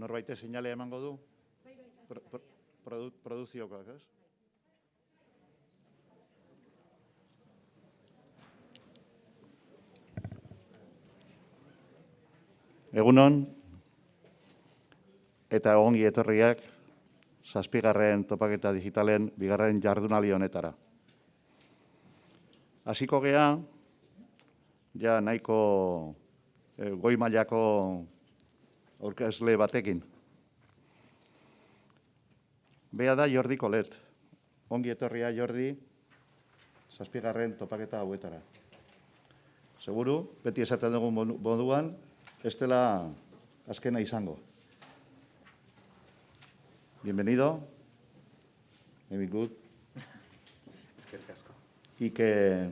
Norbaite seinale emango du? Produkziokoak, ez? Egunon, eta ongi etorriak 7. topaketa digitalen 2. jardunaldi honetara. Hasiko gea, ja nahiko goi mailako aurkezle batekin. Bea da Jordi Colet. Ongi etorria Jordi 7. topaketa hauetara. Seguru, beti esaten dugu moduan, ez dela azkena izango. Bienvenido. Benvingut. Eskerrik asko. Y que,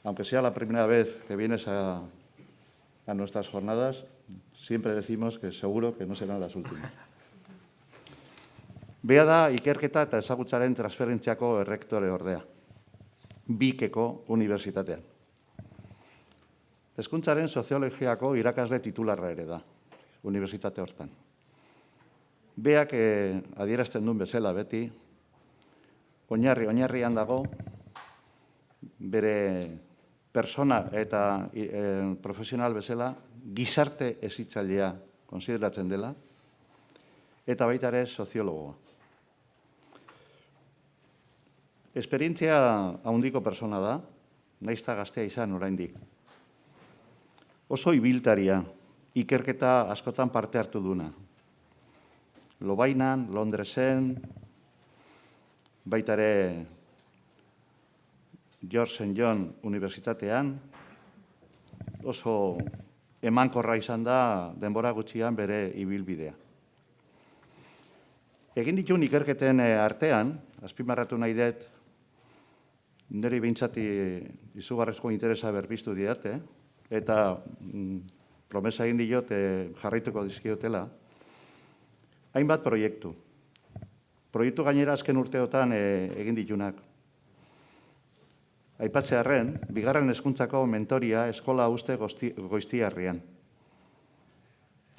aunque sea la primera vez que vienes a nuestras jornadas, siempre decimos que seguro que no serán las últimas. Bea da ikerketa eta ezagutzaren transferentziako errektore ordea, Bikeko Unibertsitatean. Hezkuntzaren soziologiako irakasle titularra ere da, unibertsitate hortan. Beak adierazten duen bezala beti, oinarrian dago, bere persona eta profesional bezala, gizarte hezitzailea konsideratzen dela, eta baita ere soziologoa. Esperientzia handiko persona da, nahiz eta gaztea izan oraindik. Oso ibiltaria, ikerketa askotan parte hartu duna. Lobainan, Londresen, baita ere George St. John Unibertsitatean, oso emankorra izan da denbora gutxian bere ibilbidea. Egin dituen ikerketen artean, azpimarratu nahi dut, niri behintzati izugarrezko interesa berbiztu diate, eta promesa egin diot jarraituko dizkiotela, hainbat proiektu. Proiektu gainera azken urteotan egin ditunak. Aipatzearren, 2. hezkuntzako mentoria eskola uste Goiztiarrian.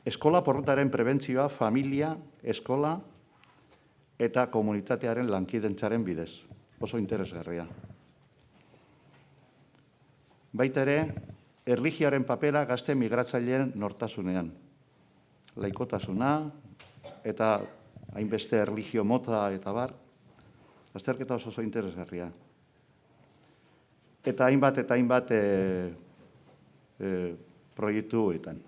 Eskola porrotaren prebentzioa familia, eskola eta komunitatearen lankidentzaren bidez. Oso interesgarria. Baita ere, erlijioaren papera gazte migratzaileen nortasunean. Laikotasuna eta hainbeste erlijio mota eta bar, azterketa oso interesgarria. Eta hainbat proiektuetan.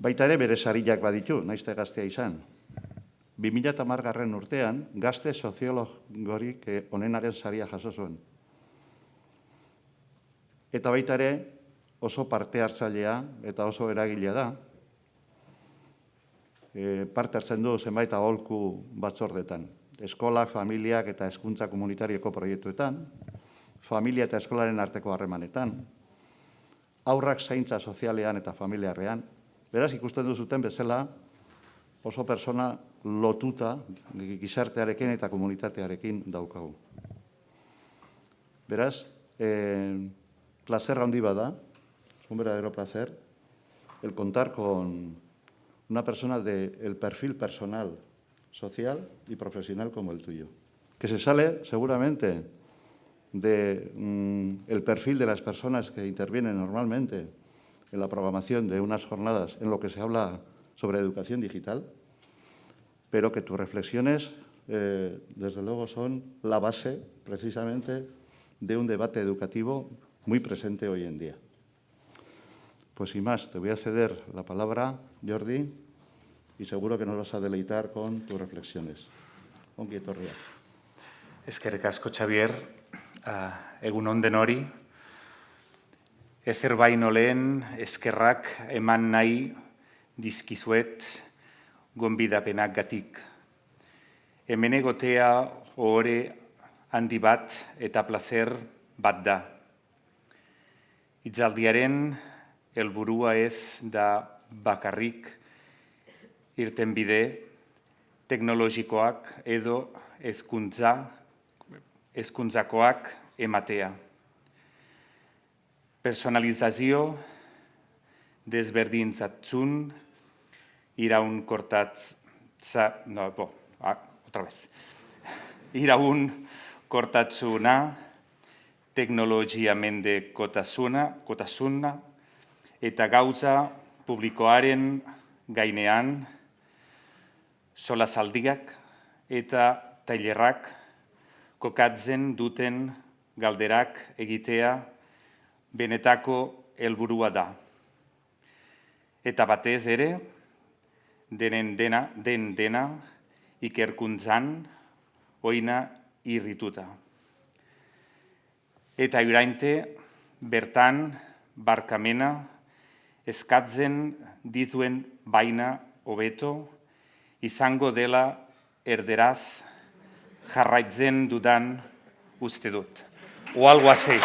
Baita ere bere sariak baditu, nahiz eta gaztea izan. 2010 urtean, gazte soziologorik onenaren saria jaso zuen. Eta baita ere oso parte hartzailea eta oso eragilea da. Parte hartzen du zenbait aholku batzordetan. Eskola, familiak eta hezkuntza komunitarioko proiektuetan, familia eta eskolaren arteko harremanetan, haurrak zaintza sozialean eta familiarrean. Beraz, ikusten duzuten bezala oso persona lotuta gizartearekin eta komunitatearekin daukagu. Beraz, placer handi bada, un verdadero placer, el contar con una persona del perfil personal, social y profesional como el tuyo, que se sale seguramente del perfil de las personas que intervienen normalmente en la programación de unas jornadas en lo que se habla sobre educación digital, pero que tus reflexiones, desde luego, son la base, precisamente, de un debate educativo muy presente hoy en día. Pues sin más, te voy a ceder la palabra, Jordi, y seguro que nos vas a deleitar con tus reflexiones. Ongi etorria. Eskerrik asko, Xavier. Egun on denori. Ezer baino lehen eskerrak eman nahi dizkizuet gonbidapenak gatik. Hemen egotea ohore handi bat eta placer bat da. Hitzaldiaren helburua ez da bakarrik irtenbide teknologikoak edo hezkuntzakoak ematea. Personalizazio desberdintasun iraunkortasuna, teknologia mendekotasuna, eta gauza publikoaren gainean solasaldiak eta tailerrak kokatzen duten galderak egitea benetako helburua da. Eta batez ere, den dena ikerkuntzan oina irrituta. Eta orainte bertan barkamena eskatzen dituen baina hobeto izango dela erderaz jarraitzen dudan uste dut. O algo así.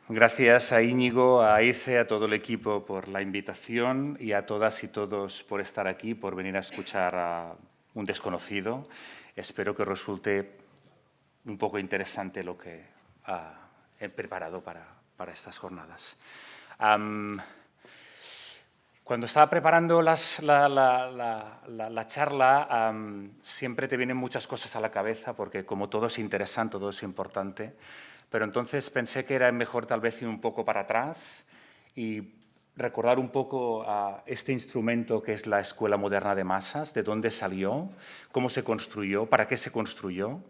Gracias a Íñigo, a Eze, a todo el equipo por la invitación y a todas y todos por estar aquí, por venir a escuchar a un desconocido. Espero que resulte un poco interesante lo que he preparado para estas jornadas. Cuando estaba preparando la charla, siempre te vienen muchas cosas a la cabeza, porque como todo es interesante, todo es importante, pero entonces pensé que era mejor tal vez ir un poco para atrás y recordar un poco este instrumento que es la Escuela Moderna de Masas, de dónde salió, cómo se construyó, para qué se construyó.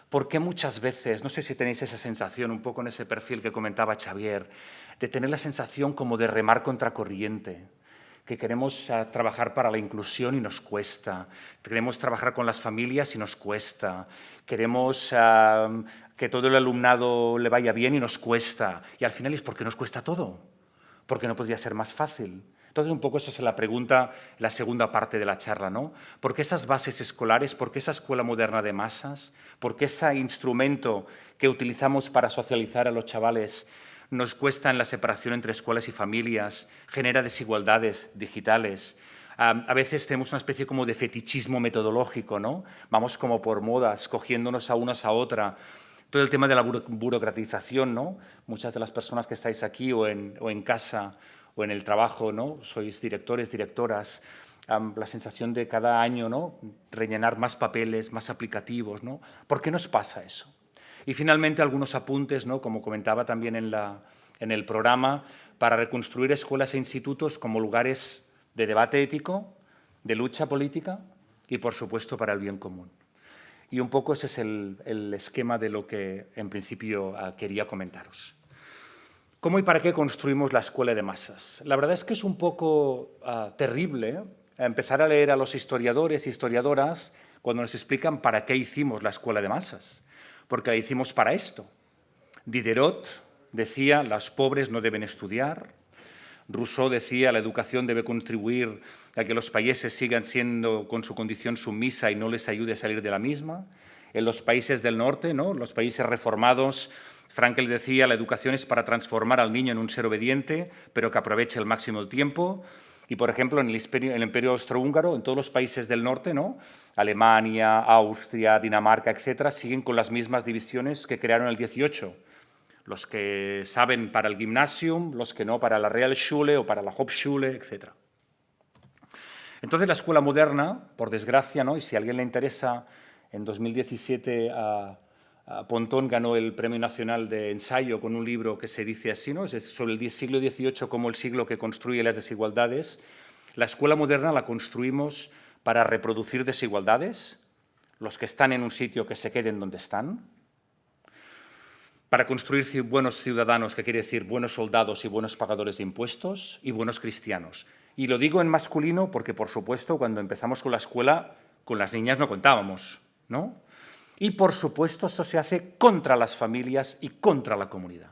Porque muchas veces, no sé si tenéis esa sensación, un poco en ese perfil que comentaba Xavier, de tener la sensación como de remar contracorriente, que queremos trabajar para la inclusión y nos cuesta, queremos trabajar con las familias y nos cuesta, queremos que todo el alumnado le vaya bien y nos cuesta, y al final es porque nos cuesta todo, porque no podría ser más fácil. Entonces, un poco esa es la pregunta, la segunda parte de la charla, ¿no? ¿Por qué esas bases escolares, por qué esa escuela moderna de masas, por qué ese instrumento que utilizamos para socializar a los chavales nos cuesta en la separación entre escuelas y familias, genera desigualdades digitales? A veces tenemos una especie como de fetichismo metodológico, ¿no? Vamos como por modas, cogiéndonos a unas a otra. Todo el tema de la burocratización, ¿no? Muchas de las personas que estáis aquí o en casa o en el trabajo, ¿no? Sois directores, directoras, la sensación de cada año, ¿no? Rellenar más papeles, más aplicativos, ¿no? ¿Por qué nos pasa eso? Y finalmente algunos apuntes, ¿no? Como comentaba también en el programa, para reconstruir escuelas e institutos como lugares de debate ético, de lucha política y, por supuesto, para el bien común. Y un poco ese es el esquema de lo que en principio quería comentaros. ¿Cómo y para qué construimos la escuela de masas? La verdad es que es un poco terrible empezar a leer a los historiadores e historiadoras cuando nos explican para qué hicimos la escuela de masas, porque la hicimos para esto. Diderot decía, los pobres no deben estudiar. Rousseau decía, la educación debe contribuir a que los países sigan siendo con su condición sumisa y no les ayude a salir de la misma. En los países del norte, ¿no? Los países reformados, Frankl decía, la educación es para transformar al niño en un ser obediente, pero que aproveche el máximo del tiempo. Y, por ejemplo, en el Imperio Austrohúngaro, en todos los países del norte, ¿no? Alemania, Austria, Dinamarca, etcétera, siguen con las mismas divisiones que crearon en el 18. Los que saben para el Gymnasium, los que no para la Realschule o para la Hauptschule, etc. Entonces, la escuela moderna, por desgracia, ¿no? Y si a alguien le interesa, en 2017 Pontón ganó el Premio Nacional de Ensayo con un libro que se dice así, ¿no? Es sobre el siglo XVIII como el siglo que construye las desigualdades. La escuela moderna la construimos para reproducir desigualdades, los que están en un sitio que se queden donde están, para construir buenos ciudadanos, que quiere decir buenos soldados y buenos pagadores de impuestos, y buenos cristianos. Y lo digo en masculino porque, por supuesto, cuando empezamos con la escuela, con las niñas no contábamos, ¿no? Y, por supuesto, eso se hace contra las familias y contra la comunidad.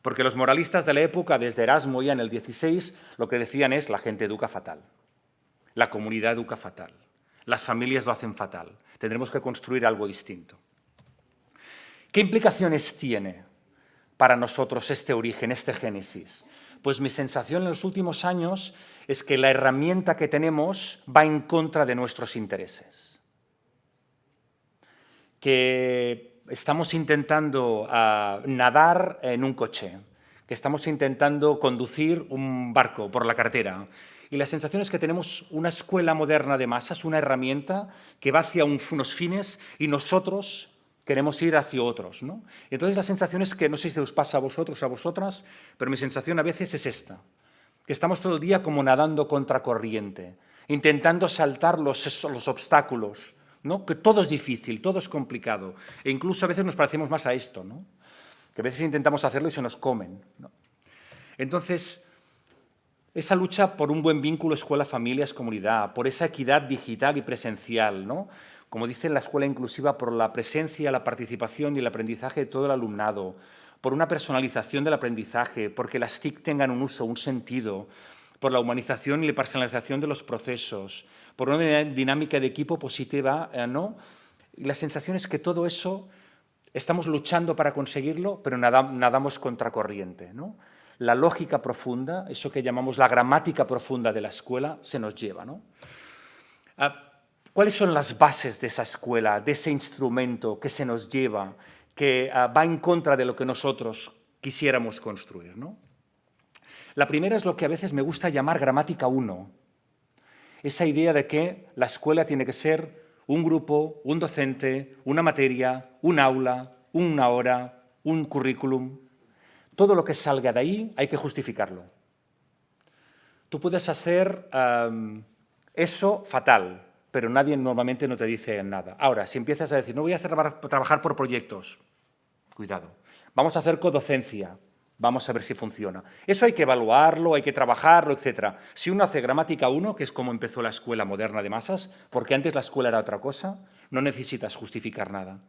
Porque los moralistas de la época, desde Erasmo ya en el 16, lo que decían es la gente educa fatal, la comunidad educa fatal, las familias lo hacen fatal, tendremos que construir algo distinto. ¿Qué implicaciones tiene para nosotros este origen, este génesis? Pues mi sensación en los últimos años es que la herramienta que tenemos va en contra de nuestros intereses. Que estamos intentando nadar en un coche, que estamos intentando conducir un barco por la carretera. Y la sensación es que tenemos una escuela moderna de masas, una herramienta que va hacia unos fines y nosotros queremos ir hacia otros, ¿no? Y entonces la sensación es que, no sé si os pasa a vosotros o a vosotras, pero mi sensación a veces es esta, que estamos todo el día como nadando contracorriente, intentando saltar los obstáculos, ¿no? Que todo es difícil, todo es complicado. E incluso a veces nos parecemos más a esto, ¿no? Que a veces intentamos hacerlo y se nos comen, ¿no? Entonces, esa lucha por un buen vínculo escuela-familias-comunidad, por esa equidad digital y presencial, ¿no? Como dice en la escuela inclusiva, por la presencia, la participación y el aprendizaje de todo el alumnado, por una personalización del aprendizaje, porque las TIC tengan un uso, un sentido, por la humanización y la personalización de los procesos, por una dinámica de equipo positiva, ¿no? Y la sensación es que todo eso estamos luchando para conseguirlo, pero nadamos contracorriente, ¿no? La lógica profunda, eso que llamamos la gramática profunda de la escuela, se nos lleva, ¿no? ¿Cuáles son las bases de esa escuela, de ese instrumento que se nos lleva, que va en contra de lo que nosotros quisiéramos construir, ¿no? La primera es lo que a veces me gusta llamar gramática 1. Esa idea de que la escuela tiene que ser un grupo, un docente, una materia, un aula, una hora, un currículum. Todo lo que salga de ahí hay que justificarlo. Tú puedes hacer eso fatal, pero nadie normalmente no te dice nada. Ahora, si empiezas a decir, no voy a trabajar por proyectos, cuidado. Vamos a hacer codocencia, vamos a ver si funciona. Eso hay que evaluarlo, hay que trabajarlo, etc. Si uno hace gramática 1, que es como empezó la escuela moderna de masas, porque antes la escuela era otra cosa, no necesitas justificar nada.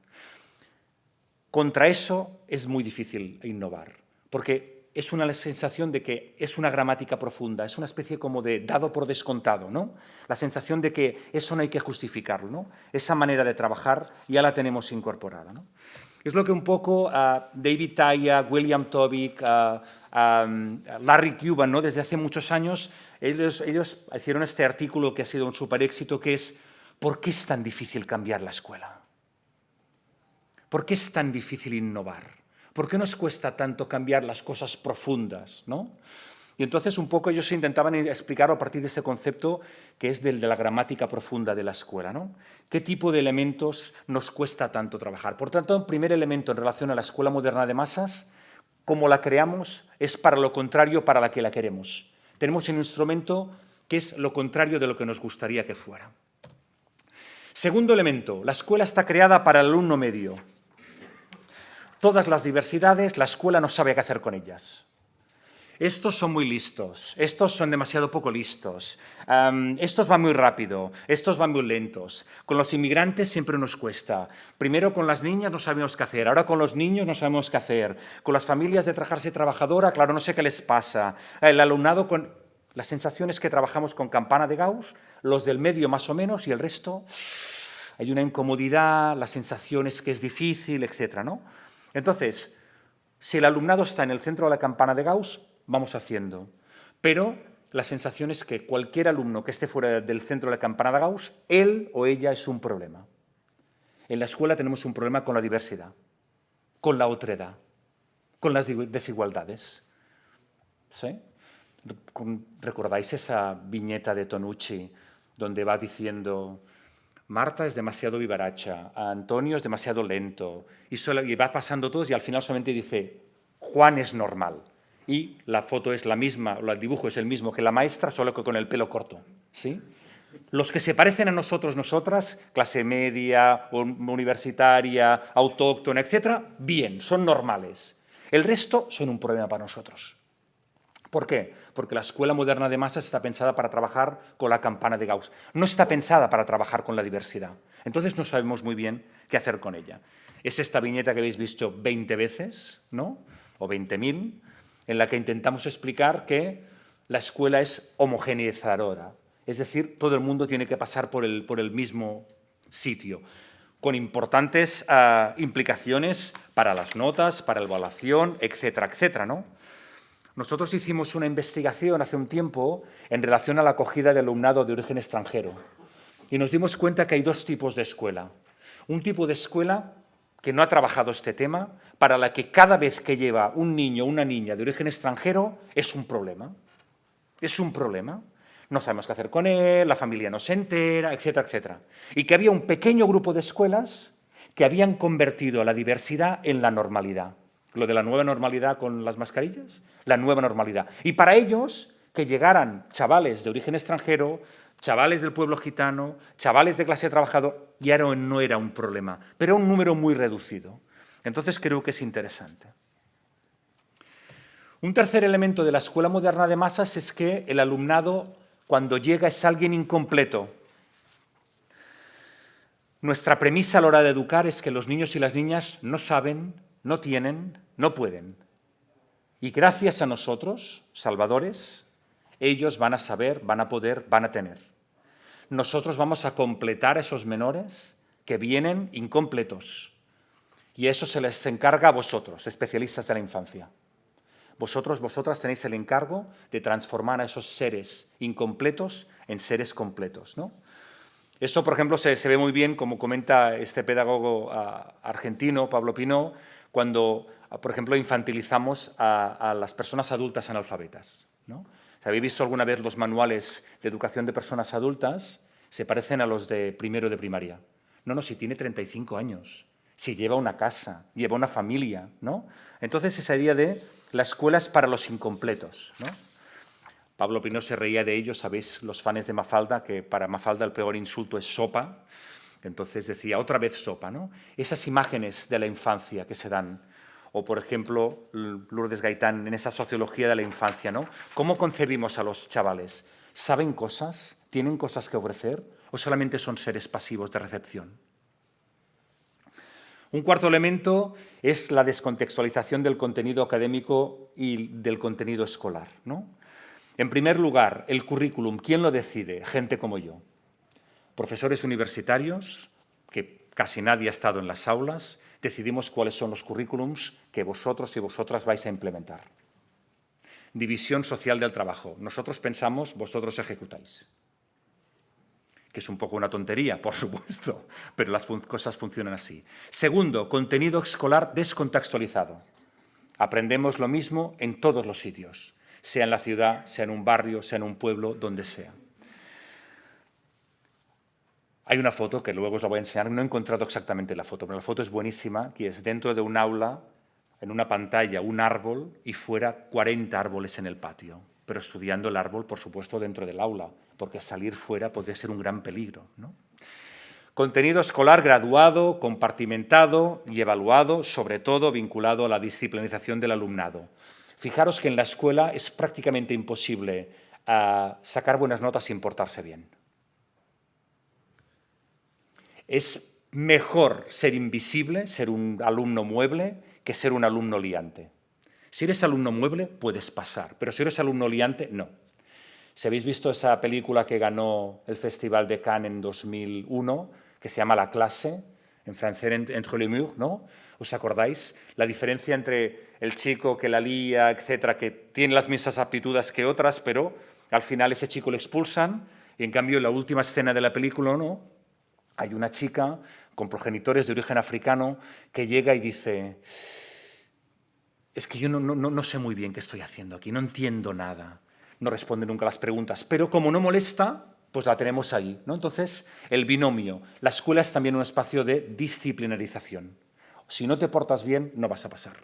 Contra eso es muy difícil innovar, porque es una sensación de que es una gramática profunda, es una especie como de dado por descontado, ¿no? La sensación de que eso no hay que justificarlo, ¿no? Esa manera de trabajar ya la tenemos incorporada, ¿no? Es lo que un poco David Taya, William Tobik, Larry Cuban, ¿no? Desde hace muchos años, ellos hicieron este artículo que ha sido un súper éxito, que es ¿por qué es tan difícil cambiar la escuela? ¿Por qué es tan difícil innovar? ¿Por qué nos cuesta tanto cambiar las cosas profundas, ¿no? Y entonces un poco ellos intentaban explicar a partir de ese concepto que es del de la gramática profunda de la escuela, ¿no? ¿Qué tipo de elementos nos cuesta tanto trabajar? Por tanto, el primer elemento en relación a la escuela moderna de masas, como la creamos, es para lo contrario para la que la queremos. Tenemos un instrumento que es lo contrario de lo que nos gustaría que fuera. Segundo elemento, la escuela está creada para el alumno medio. Todas las diversidades, la escuela no sabe qué hacer con ellas. Estos son muy listos, estos son demasiado poco listos, estos van muy rápido, estos van muy lentos. Con los inmigrantes siempre nos cuesta. Primero con las niñas no sabemos qué hacer, ahora con los niños no sabemos qué hacer. Con las familias de clase trabajadora, claro, no sé qué les pasa. El alumnado con... La sensación es que trabajamos con campana de Gauss, los del medio más o menos y el resto... Hay una incomodidad, la sensación es que es difícil, etc., ¿no? Entonces, si el alumnado está en el centro de la campana de Gauss, vamos haciendo. Pero la sensación es que cualquier alumno que esté fuera del centro de la campana de Gauss, él o ella es un problema. En la escuela tenemos un problema con la diversidad, con la otredad, con las desigualdades. ¿Sí? ¿Recordáis esa viñeta de Tonucci donde va diciendo... Marta es demasiado vivaracha, Antonio es demasiado lento, y va pasando todos y al final solamente dice, Juan es normal. Y la foto es la misma, o el dibujo es el mismo que la maestra, solo que con el pelo corto. ¿Sí? Los que se parecen a nosotros, nosotras, clase media, universitaria, autóctona, etc., bien, son normales. El resto son un problema para nosotros. ¿Por qué? Porque la escuela moderna de masas está pensada para trabajar con la campana de Gauss. No está pensada para trabajar con la diversidad. Entonces no sabemos muy bien qué hacer con ella. Es esta viñeta que habéis visto 20 veces, ¿no? O 20.000, en la que intentamos explicar que la escuela es homogeneizadora. Es decir, todo el mundo tiene que pasar por el mismo sitio, con importantes implicaciones para las notas, para la evaluación, etcétera, etcétera, ¿no? Nosotros hicimos una investigación hace un tiempo en relación a la acogida de alumnado de origen extranjero y nos dimos cuenta que hay dos tipos de escuela. Un tipo de escuela que no ha trabajado este tema, para la que cada vez que lleva un niño o una niña de origen extranjero es un problema. Es un problema. No sabemos qué hacer con él, la familia no se entera, etcétera, etcétera. Y que había un pequeño grupo de escuelas que habían convertido a la diversidad en la normalidad. Lo de la nueva normalidad con las mascarillas, la nueva normalidad. Y para ellos, que llegaran chavales de origen extranjero, chavales del pueblo gitano, chavales de clase trabajadora, ya no era un problema, pero un número muy reducido. Entonces creo que es interesante. Un tercer elemento de la escuela moderna de masas es que el alumnado, cuando llega, es alguien incompleto. Nuestra premisa a la hora de educar es que los niños y las niñas no saben, no tienen, no pueden. Y gracias a nosotros, salvadores, ellos van a saber, van a poder, van a tener. Nosotros vamos a completar a esos menores que vienen incompletos. Y eso se les encarga a vosotros, especialistas de la infancia. Vosotras tenéis el encargo de transformar a esos seres incompletos en seres completos, ¿no? Eso, por ejemplo, se ve muy bien, como comenta este pedagogo argentino, Pablo Pinó, cuando, por ejemplo, infantilizamos a las personas adultas analfabetas, ¿no? ¿Habéis visto alguna vez los manuales de educación de personas adultas? Se parecen a los de primero de primaria. No, si tiene 35 años, si lleva una casa, lleva una familia, ¿no? Entonces, esa idea de la escuela es para los incompletos, ¿no? Pablo Pinó se reía de ellos, sabéis, los fans de Mafalda, que para Mafalda el peor insulto es sopa. Entonces decía, otra vez sopa, ¿no? Esas imágenes de la infancia que se dan. O, por ejemplo, Lourdes Gaitán, en esa sociología de la infancia, ¿no? ¿Cómo concebimos a los chavales? ¿Saben cosas? ¿Tienen cosas que ofrecer? ¿O solamente son seres pasivos de recepción? Un cuarto elemento es la descontextualización del contenido académico y del contenido escolar, ¿no? En primer lugar, el currículum, ¿quién lo decide? Gente como yo. Profesores universitarios, que casi nadie ha estado en las aulas, decidimos cuáles son los currículums que vosotros y vosotras vais a implementar. División social del trabajo. Nosotros pensamos, vosotros ejecutáis. Que es un poco una tontería, por supuesto, pero las cosas funcionan así. Segundo, contenido escolar descontextualizado. Aprendemos lo mismo en todos los sitios, sea en la ciudad, sea en un barrio, sea en un pueblo, donde sea. Hay una foto que luego os la voy a enseñar, no he encontrado exactamente la foto, pero la foto es buenísima, que es dentro de un aula, en una pantalla, un árbol y fuera 40 árboles en el patio, pero estudiando el árbol, por supuesto, dentro del aula, porque salir fuera podría ser un gran peligro, ¿no? Contenido escolar graduado, compartimentado y evaluado, sobre todo vinculado a la disciplinarización del alumnado. Fijaros que en la escuela es prácticamente imposible sacar buenas notas sin portarse bien. Es mejor ser invisible, ser un alumno mueble, que ser un alumno liante. Si eres alumno mueble, puedes pasar, pero si eres alumno liante, no. Si habéis visto esa película que ganó el Festival de Cannes en 2001, que se llama La clase, en francés Entre les murs, ¿no? ¿Os acordáis? La diferencia entre el chico que la lía, etcétera, que tiene las mismas aptitudes que otras, pero al final ese chico lo expulsan y en cambio en la última escena de la película, ¿no? Hay una chica con progenitores de origen africano que llega y dice, es que yo no sé muy bien qué estoy haciendo aquí, no entiendo nada. No responde nunca a las preguntas, pero como no molesta, pues la tenemos ahí, ¿no? Entonces, el binomio. La escuela es también un espacio de disciplinarización. Si no te portas bien, no vas a pasar.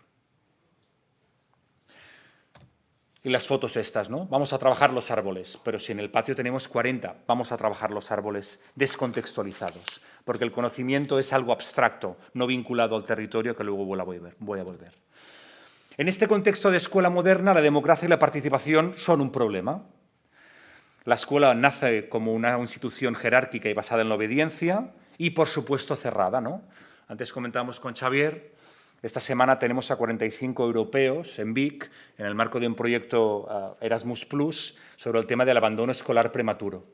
Y las fotos estas, ¿no? Vamos a trabajar los árboles, pero si en el patio tenemos 40, vamos a trabajar los árboles descontextualizados, porque el conocimiento es algo abstracto, no vinculado al territorio, que luego voy a volver. En este contexto de escuela moderna, la democracia y la participación son un problema. La escuela nace como una institución jerárquica y basada en la obediencia y, por supuesto, cerrada, ¿no? Antes comentábamos con Xavier, esta semana tenemos a 45 europeos en Vic, en el marco de un proyecto Erasmus+, sobre el tema del abandono escolar prematuro.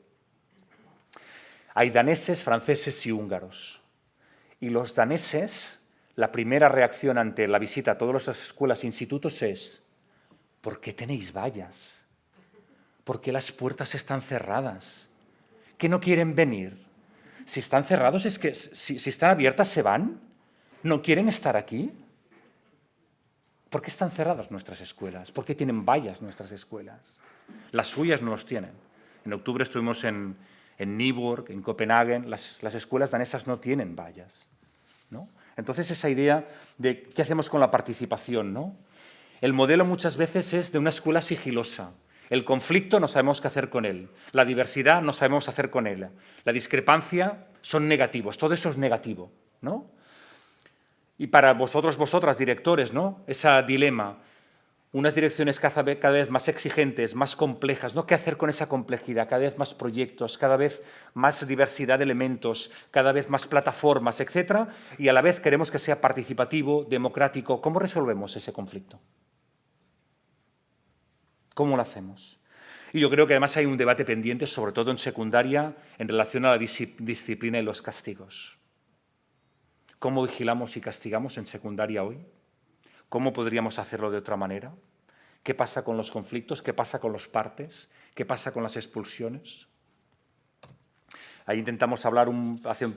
Hay daneses, franceses y húngaros. Y los daneses, la primera reacción ante la visita a todas las escuelas e institutos es ¿por qué tenéis vallas? ¿Por qué las puertas están cerradas? ¿Que no quieren venir? Si están cerrados, es que si están abiertas, ¿se van? ¿No quieren estar aquí? ¿Por qué están cerradas nuestras escuelas? ¿Por qué tienen vallas nuestras escuelas? Las suyas no los tienen. En octubre estuvimos en Nyborg, en Copenhague. Las escuelas danesas no tienen vallas, ¿no? Entonces, esa idea de qué hacemos con la participación, ¿no? El modelo muchas veces es de una escuela sigilosa. El conflicto no sabemos qué hacer con él. La diversidad no sabemos qué hacer con él. La discrepancia son negativos. Todo eso es negativo, ¿no? Y para vosotros, vosotras, directores, ¿no? Ese dilema, unas direcciones cada vez más exigentes, más complejas, ¿no? ¿Qué hacer con esa complejidad? Cada vez más proyectos, cada vez más diversidad de elementos, cada vez más plataformas, etcétera, y a la vez queremos que sea participativo, democrático. ¿Cómo resolvemos ese conflicto? ¿Cómo lo hacemos? Y yo creo que además hay un debate pendiente, sobre todo en secundaria, en relación a la disciplina y los castigos. ¿Cómo vigilamos y castigamos en secundaria hoy? ¿Cómo podríamos hacerlo de otra manera? ¿Qué pasa con los conflictos? ¿Qué pasa con los partes? ¿Qué pasa con las expulsiones? Ahí intentamos hablar hace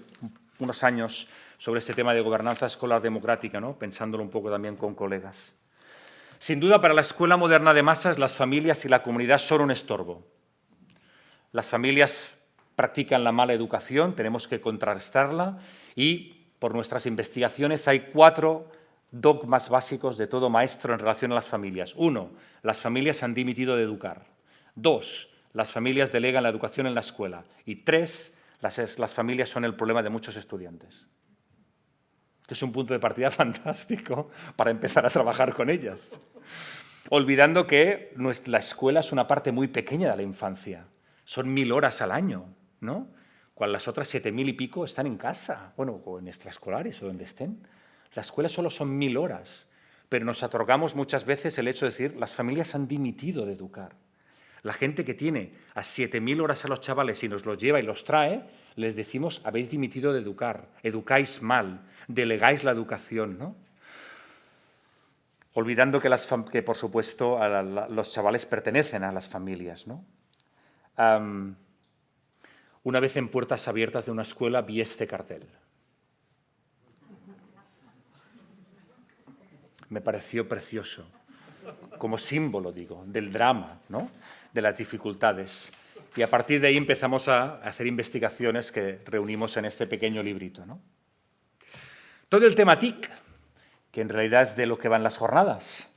unos años sobre este tema de gobernanza escolar democrática, ¿no? Pensándolo un poco también con colegas. Sin duda, para la escuela moderna de masas, las familias y la comunidad son un estorbo. Las familias practican la mala educación, tenemos que contrarrestarla y por nuestras investigaciones hay 4 dogmas básicos de todo maestro en relación a las familias. 1, las familias han dimitido de educar. 2, las familias delegan la educación en la escuela. Y 3, las familias son el problema de muchos estudiantes. Que es un punto de partida fantástico para empezar a trabajar con ellas. Olvidando que la escuela es una parte muy pequeña de la infancia. Son 1000 horas al año, ¿no? Cuando las otras 7000 y pico están en casa, bueno, o en extraescolares o donde estén. La escuela solo son 1000 horas, pero nos otorgamos muchas veces el hecho de decir las familias han dimitido de educar. La gente que tiene a 7000 horas a los chavales y nos los lleva y los trae, les decimos habéis dimitido de educar, educáis mal, delegáis la educación, ¿no? Olvidando que por supuesto, los chavales pertenecen a las familias, ¿no? Una vez en Puertas Abiertas de una escuela vi este cartel. Me pareció precioso, como símbolo, digo, del drama, ¿no? De las dificultades. Y a partir de ahí empezamos a hacer investigaciones que reunimos en este pequeño librito, ¿no? Todo el tema TIC, que en realidad es de lo que van las jornadas.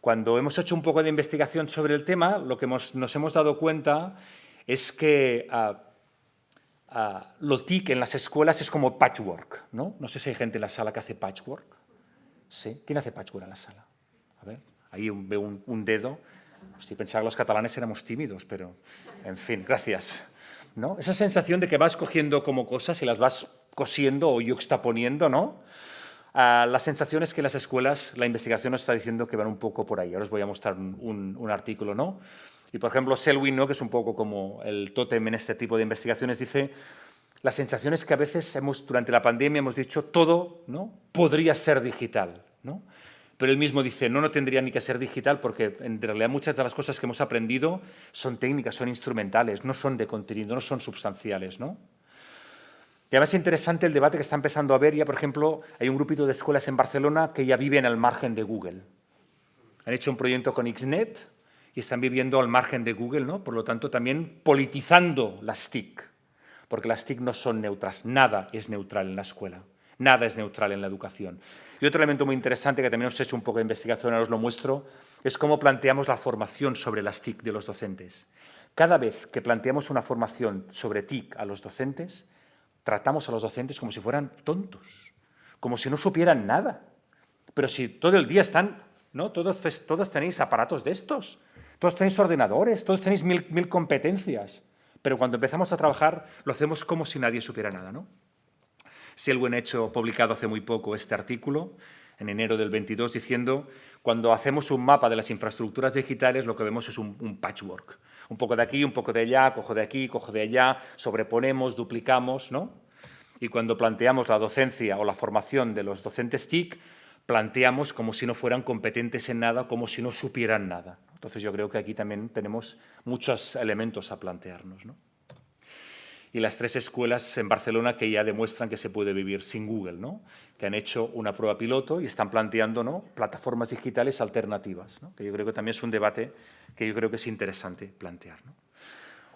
Cuando hemos hecho un poco de investigación sobre el tema, lo que nos hemos dado cuenta es que lo TIC en las escuelas es como patchwork, ¿no? No sé si hay gente en la sala que hace patchwork. ¿Sí? ¿Quién hace patchwork en la sala? A ver, ahí veo un dedo. Estoy pensando que los catalanes éramos tímidos, pero, en fin, gracias. ¿No? Esa sensación de que vas cogiendo como cosas y las vas cosiendo o yuxtaponiendo, ¿no? La sensación es que en las escuelas la investigación nos está diciendo que van un poco por ahí. Ahora os voy a mostrar un artículo, ¿no? Y, por ejemplo, Selwyn, ¿no? Que es un poco como el tótem en este tipo de investigaciones, dice la sensación es que a veces durante la pandemia hemos dicho todo, ¿no? Podría ser digital, ¿no? Pero él mismo dice, no tendría ni que ser digital porque en realidad muchas de las cosas que hemos aprendido son técnicas, son instrumentales, no son de contenido, no son substanciales, ¿no? Y además es interesante el debate que está empezando a haber ya, por ejemplo, hay un grupito de escuelas en Barcelona que ya viven al margen de Google. Han hecho un proyecto con XNet y están viviendo al margen de Google, ¿no? Por lo tanto, también politizando las TIC, porque las TIC no son neutras, nada es neutral en la escuela. Nada es neutral en la educación. Y otro elemento muy interesante que también hemos hecho un poco de investigación, ahora os lo muestro, es cómo planteamos la formación sobre las TIC de los docentes. Cada vez que planteamos una formación sobre TIC a los docentes, tratamos a los docentes como si fueran tontos, como si no supieran nada. Pero si todo el día están, ¿no? Todos tenéis aparatos de estos, todos tenéis ordenadores, todos tenéis mil competencias. Pero cuando empezamos a trabajar, lo hacemos como si nadie supiera nada, ¿no? Selwyn ha publicado hace muy poco este artículo, en enero del 22, diciendo cuando hacemos un mapa de las infraestructuras digitales lo que vemos es un patchwork. Un poco de aquí, un poco de allá, cojo de aquí, cojo de allá, sobreponemos, duplicamos, ¿no? Y cuando planteamos la docencia o la formación de los docentes TIC, planteamos como si no fueran competentes en nada, como si no supieran nada. Entonces yo creo que aquí también tenemos muchos elementos a plantearnos, ¿no? y las 3 escuelas en Barcelona que ya demuestran que se puede vivir sin Google, ¿no? Que han hecho una prueba piloto y están planteando, ¿no?, plataformas digitales alternativas, ¿no?, que yo creo que también es un debate que yo creo que es interesante plantear, ¿no?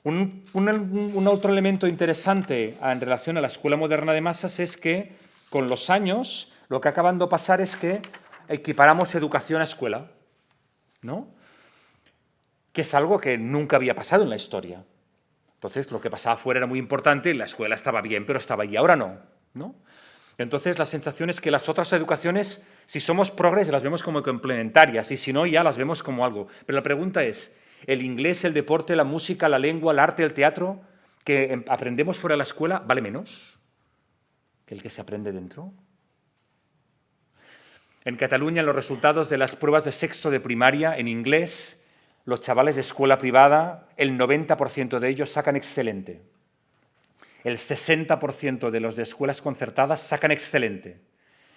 Un otro elemento interesante en relación a la escuela moderna de masas es que con los años lo que acabando de pasar es que equiparamos educación a escuela, ¿no?, que es algo que nunca había pasado en la historia. Entonces, lo que pasaba afuera era muy importante, la escuela estaba bien, pero estaba allí, ahora no, ¿no? Entonces, la sensación es que las otras educaciones, si somos progres, las vemos como complementarias, y si no, ya las vemos como algo. Pero la pregunta es, ¿el inglés, el deporte, la música, la lengua, el arte, el teatro, que aprendemos fuera de la escuela, vale menos que el que se aprende dentro? En Cataluña, en los resultados de las pruebas de sexto de primaria, en inglés, los chavales de escuela privada, el 90% de ellos sacan excelente. El 60% de los de escuelas concertadas sacan excelente.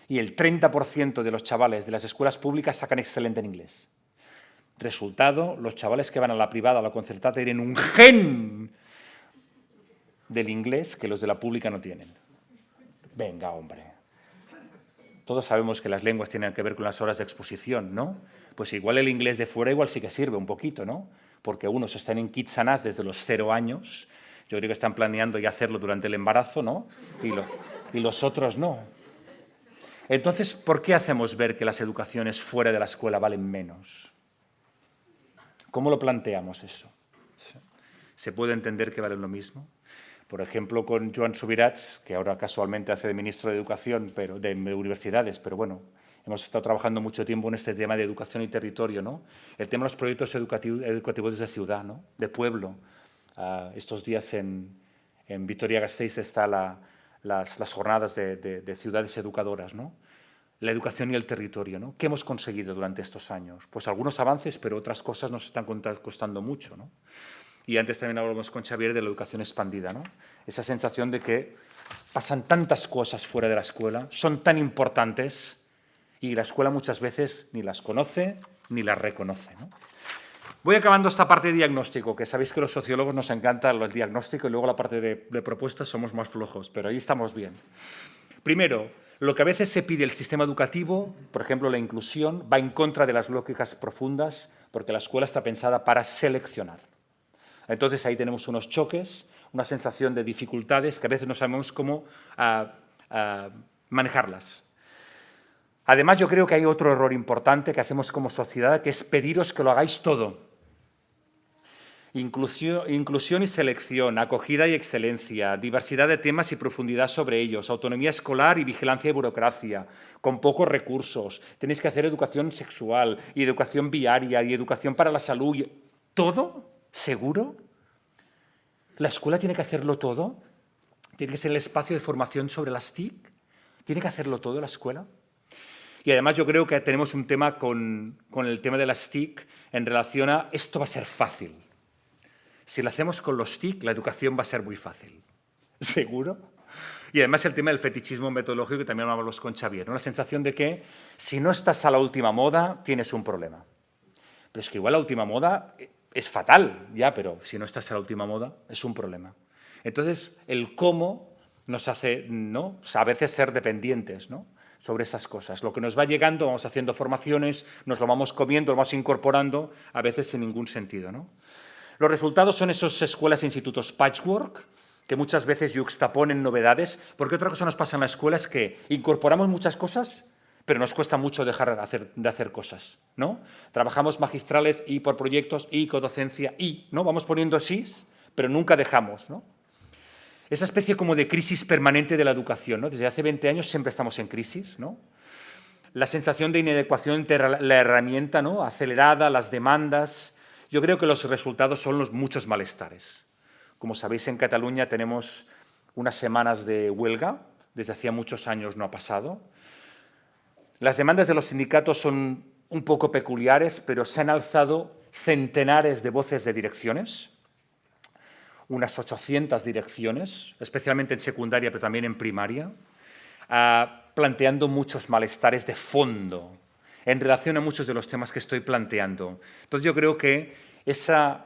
Y el 30% de los chavales de las escuelas públicas sacan excelente en inglés. Resultado, los chavales que van a la privada o a la concertada tienen un gen del inglés que los de la pública no tienen. Venga, hombre. Todos sabemos que las lenguas tienen que ver con las horas de exposición, ¿no? Pues igual el inglés de fuera igual sí que sirve un poquito, ¿no? Porque unos están en Kitsanás desde los 0 años, yo creo que están planeando ya hacerlo durante el embarazo, ¿no? Y los otros no. Entonces, ¿por qué hacemos ver que las educaciones fuera de la escuela valen menos? ¿Cómo lo planteamos eso? ¿Se puede entender que valen lo mismo? Por ejemplo, con Joan Subirats, que ahora casualmente hace de ministro de Educación, pero de Universidades, pero bueno, hemos estado trabajando mucho tiempo en este tema de educación y territorio, ¿no? El tema de los proyectos educativos de ciudad, ¿no?, de pueblo. Estos días en Vitoria-Gasteiz están las jornadas de ciudades educadoras, ¿no? La educación y el territorio, ¿no? ¿Qué hemos conseguido durante estos años? Pues algunos avances, pero otras cosas nos están costando mucho, ¿no? Y antes también hablamos con Xavier de la educación expandida, ¿no? Esa sensación de que pasan tantas cosas fuera de la escuela, son tan importantes y la escuela muchas veces ni las conoce ni las reconoce, ¿no? Voy acabando esta parte de diagnóstico, que sabéis que a los sociólogos nos encanta el diagnóstico y luego la parte de propuestas somos más flojos, pero ahí estamos bien. Primero, lo que a veces se pide el sistema educativo, por ejemplo la inclusión, va en contra de las lógicas profundas porque la escuela está pensada para seleccionar. Entonces ahí tenemos unos choques, una sensación de dificultades que a veces no sabemos cómo manejarlas. Además, yo creo que hay otro error importante que hacemos como sociedad, que es pediros que lo hagáis todo. Inclusión y selección, acogida y excelencia, diversidad de temas y profundidad sobre ellos, autonomía escolar y vigilancia y burocracia, con pocos recursos. Tenéis que hacer educación sexual y educación viaria y educación para la salud. ¿Todo? ¿Seguro? ¿La escuela tiene que hacerlo todo? ¿Tiene que ser el espacio de formación sobre las TIC? ¿Tiene que hacerlo todo la escuela? Y además yo creo que tenemos un tema con el tema de las TIC en relación a esto va a ser fácil. Si lo hacemos con los TIC, la educación va a ser muy fácil. ¿Seguro? Y además el tema del fetichismo metodológico, que también hablamos con Xavier, ¿no? La sensación de que si no estás a la última moda, tienes un problema. Pero es que igual la última moda es fatal, ya, pero si no estás a la última moda, es un problema. Entonces, el cómo nos hace, ¿no?, a veces ser dependientes, ¿no?, sobre esas cosas. Lo que nos va llegando, vamos haciendo formaciones, nos lo vamos comiendo, lo vamos incorporando, a veces sin ningún sentido, ¿no? Los resultados son esas escuelas e institutos patchwork, que muchas veces yuxtaponen novedades, porque otra cosa nos pasa en la escuela es que incorporamos muchas cosas, pero nos cuesta mucho dejar de hacer cosas, ¿no? Trabajamos magistrales y por proyectos y codocencia y, ¿no? Vamos poniendo sís, pero nunca dejamos, ¿no? Esa especie como de crisis permanente de la educación, ¿no? Desde hace 20 años siempre estamos en crisis, ¿no? La sensación de inadecuación entre la herramienta, ¿no?, acelerada, las demandas. Yo creo que los resultados son los muchos malestares. Como sabéis, en Cataluña tenemos unas semanas de huelga, desde hacía muchos años no ha pasado. Las demandas de los sindicatos son un poco peculiares, pero se han alzado centenares de voces de direcciones, unas 800 direcciones, especialmente en secundaria, pero también en primaria, planteando muchos malestares de fondo en relación a muchos de los temas que estoy planteando. Entonces yo creo que esa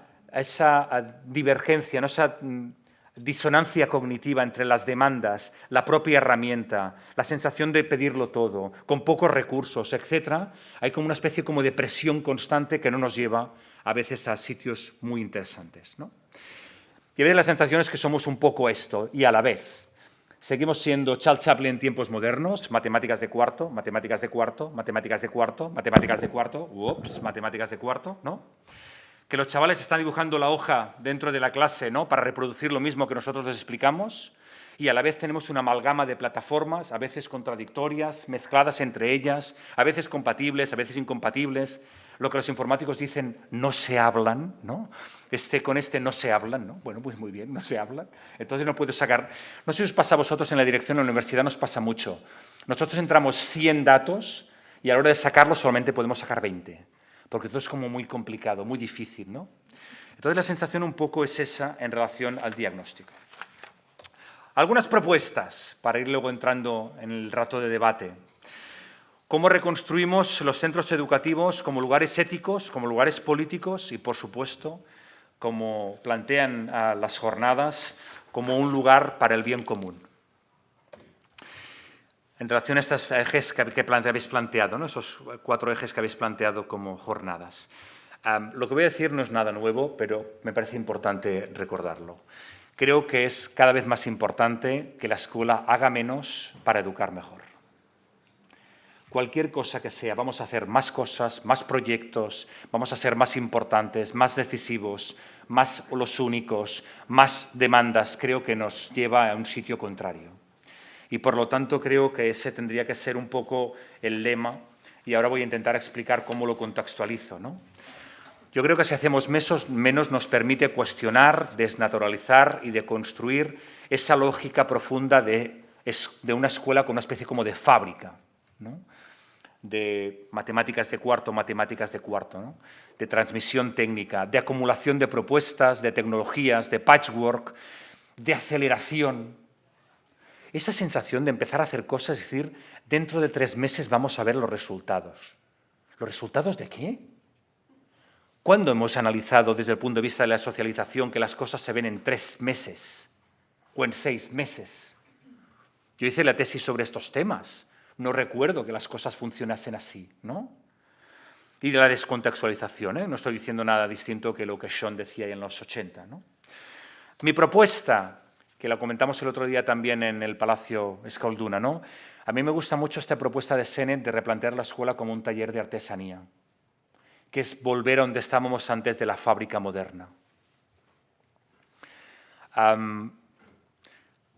divergencia, ¿no?, esa disonancia cognitiva entre las demandas, la propia herramienta, la sensación de pedirlo todo, con pocos recursos, etc., hay como una especie como de presión constante que no nos lleva a veces a sitios muy interesantes, ¿no? Y a veces la sensación es que somos un poco esto y a la vez. Seguimos siendo Charles Chaplin en tiempos modernos, matemáticas de cuarto, matemáticas de cuarto, matemáticas de cuarto, matemáticas de cuarto, matemáticas de cuarto, ¿no? Que los chavales están dibujando la hoja dentro de la clase, ¿no?, para reproducir lo mismo que nosotros les explicamos, y a la vez tenemos una amalgama de plataformas, a veces contradictorias, mezcladas entre ellas, a veces compatibles, a veces incompatibles. Lo que los informáticos dicen, no se hablan, ¿no? Con este no se hablan, ¿no? Bueno, pues muy bien, no se hablan. Entonces no puedo sacar... No sé si os pasa a vosotros en la dirección, en la universidad nos pasa mucho. Nosotros entramos 100 datos y a la hora de sacarlos solamente podemos sacar 20. Porque todo es como muy complicado, muy difícil, ¿no? Entonces la sensación un poco es esa en relación al diagnóstico. Algunas propuestas para ir luego entrando en el rato de debate. ¿Cómo reconstruimos los centros educativos como lugares éticos, como lugares políticos y, por supuesto, como plantean las jornadas, como un lugar para el bien común? En relación a estos ejes que habéis planteado, ¿no?, esos 4 ejes que habéis planteado como jornadas. Lo que voy a decir no es nada nuevo, pero me parece importante recordarlo. Creo que es cada vez más importante que la escuela haga menos para educar mejor. Cualquier cosa que sea, vamos a hacer más cosas, más proyectos, vamos a ser más importantes, más decisivos, más los únicos, más demandas, creo que nos lleva a un sitio contrario. Y por lo tanto creo que ese tendría que ser un poco el lema, y ahora voy a intentar explicar cómo lo contextualizo, ¿no? Yo creo que si hacemos menos nos permite cuestionar, desnaturalizar y deconstruir esa lógica profunda de una escuela con una especie como de fábrica, ¿no?, de matemáticas de cuarto, ¿no?, de transmisión técnica, de acumulación de propuestas, de tecnologías, de patchwork, de aceleración. Esa sensación de empezar a hacer cosas, es decir, dentro de 3 meses vamos a ver los resultados. ¿Los resultados de qué? ¿Cuándo hemos analizado desde el punto de vista de la socialización que las cosas se ven en 3 meses o en 6 meses? Yo hice la tesis sobre estos temas. No recuerdo que las cosas funcionasen así, ¿no? Y de la descontextualización, ¿eh? No estoy diciendo nada distinto que lo que Sean decía en los 80, ¿no? Mi propuesta, que la comentamos el otro día también en el Palacio Escalduna, ¿no? A mí me gusta mucho esta propuesta de Sennett de replantear la escuela como un taller de artesanía, que es volver a donde estábamos antes de la fábrica moderna.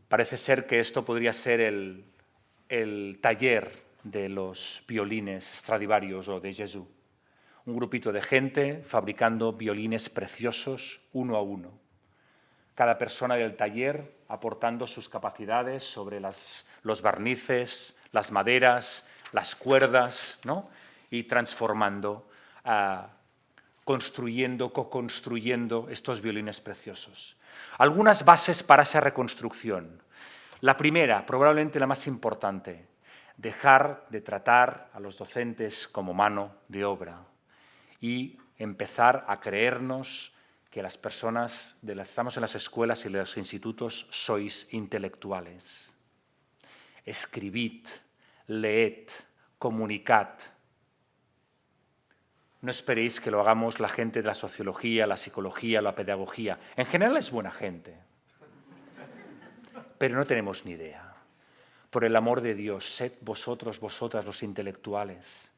Parece ser que esto podría ser el taller de los violines Stradivarius o de Jesús. Un grupito de gente fabricando violines preciosos uno a uno. Cada persona del taller aportando sus capacidades sobre los barnices, las maderas, las cuerdas, ¿no?, y transformando, construyendo, co-construyendo estos violines preciosos. Algunas bases para esa reconstrucción. La primera, probablemente la más importante, dejar de tratar a los docentes como mano de obra y empezar a creernos que las personas estamos en las escuelas y en los institutos sois intelectuales. Escribid, leed, comunicad. No esperéis que lo hagamos la gente de la sociología, la psicología, la pedagogía. En general es buena gente, pero no tenemos ni idea. Por el amor de Dios, sed vosotros, vosotras los intelectuales.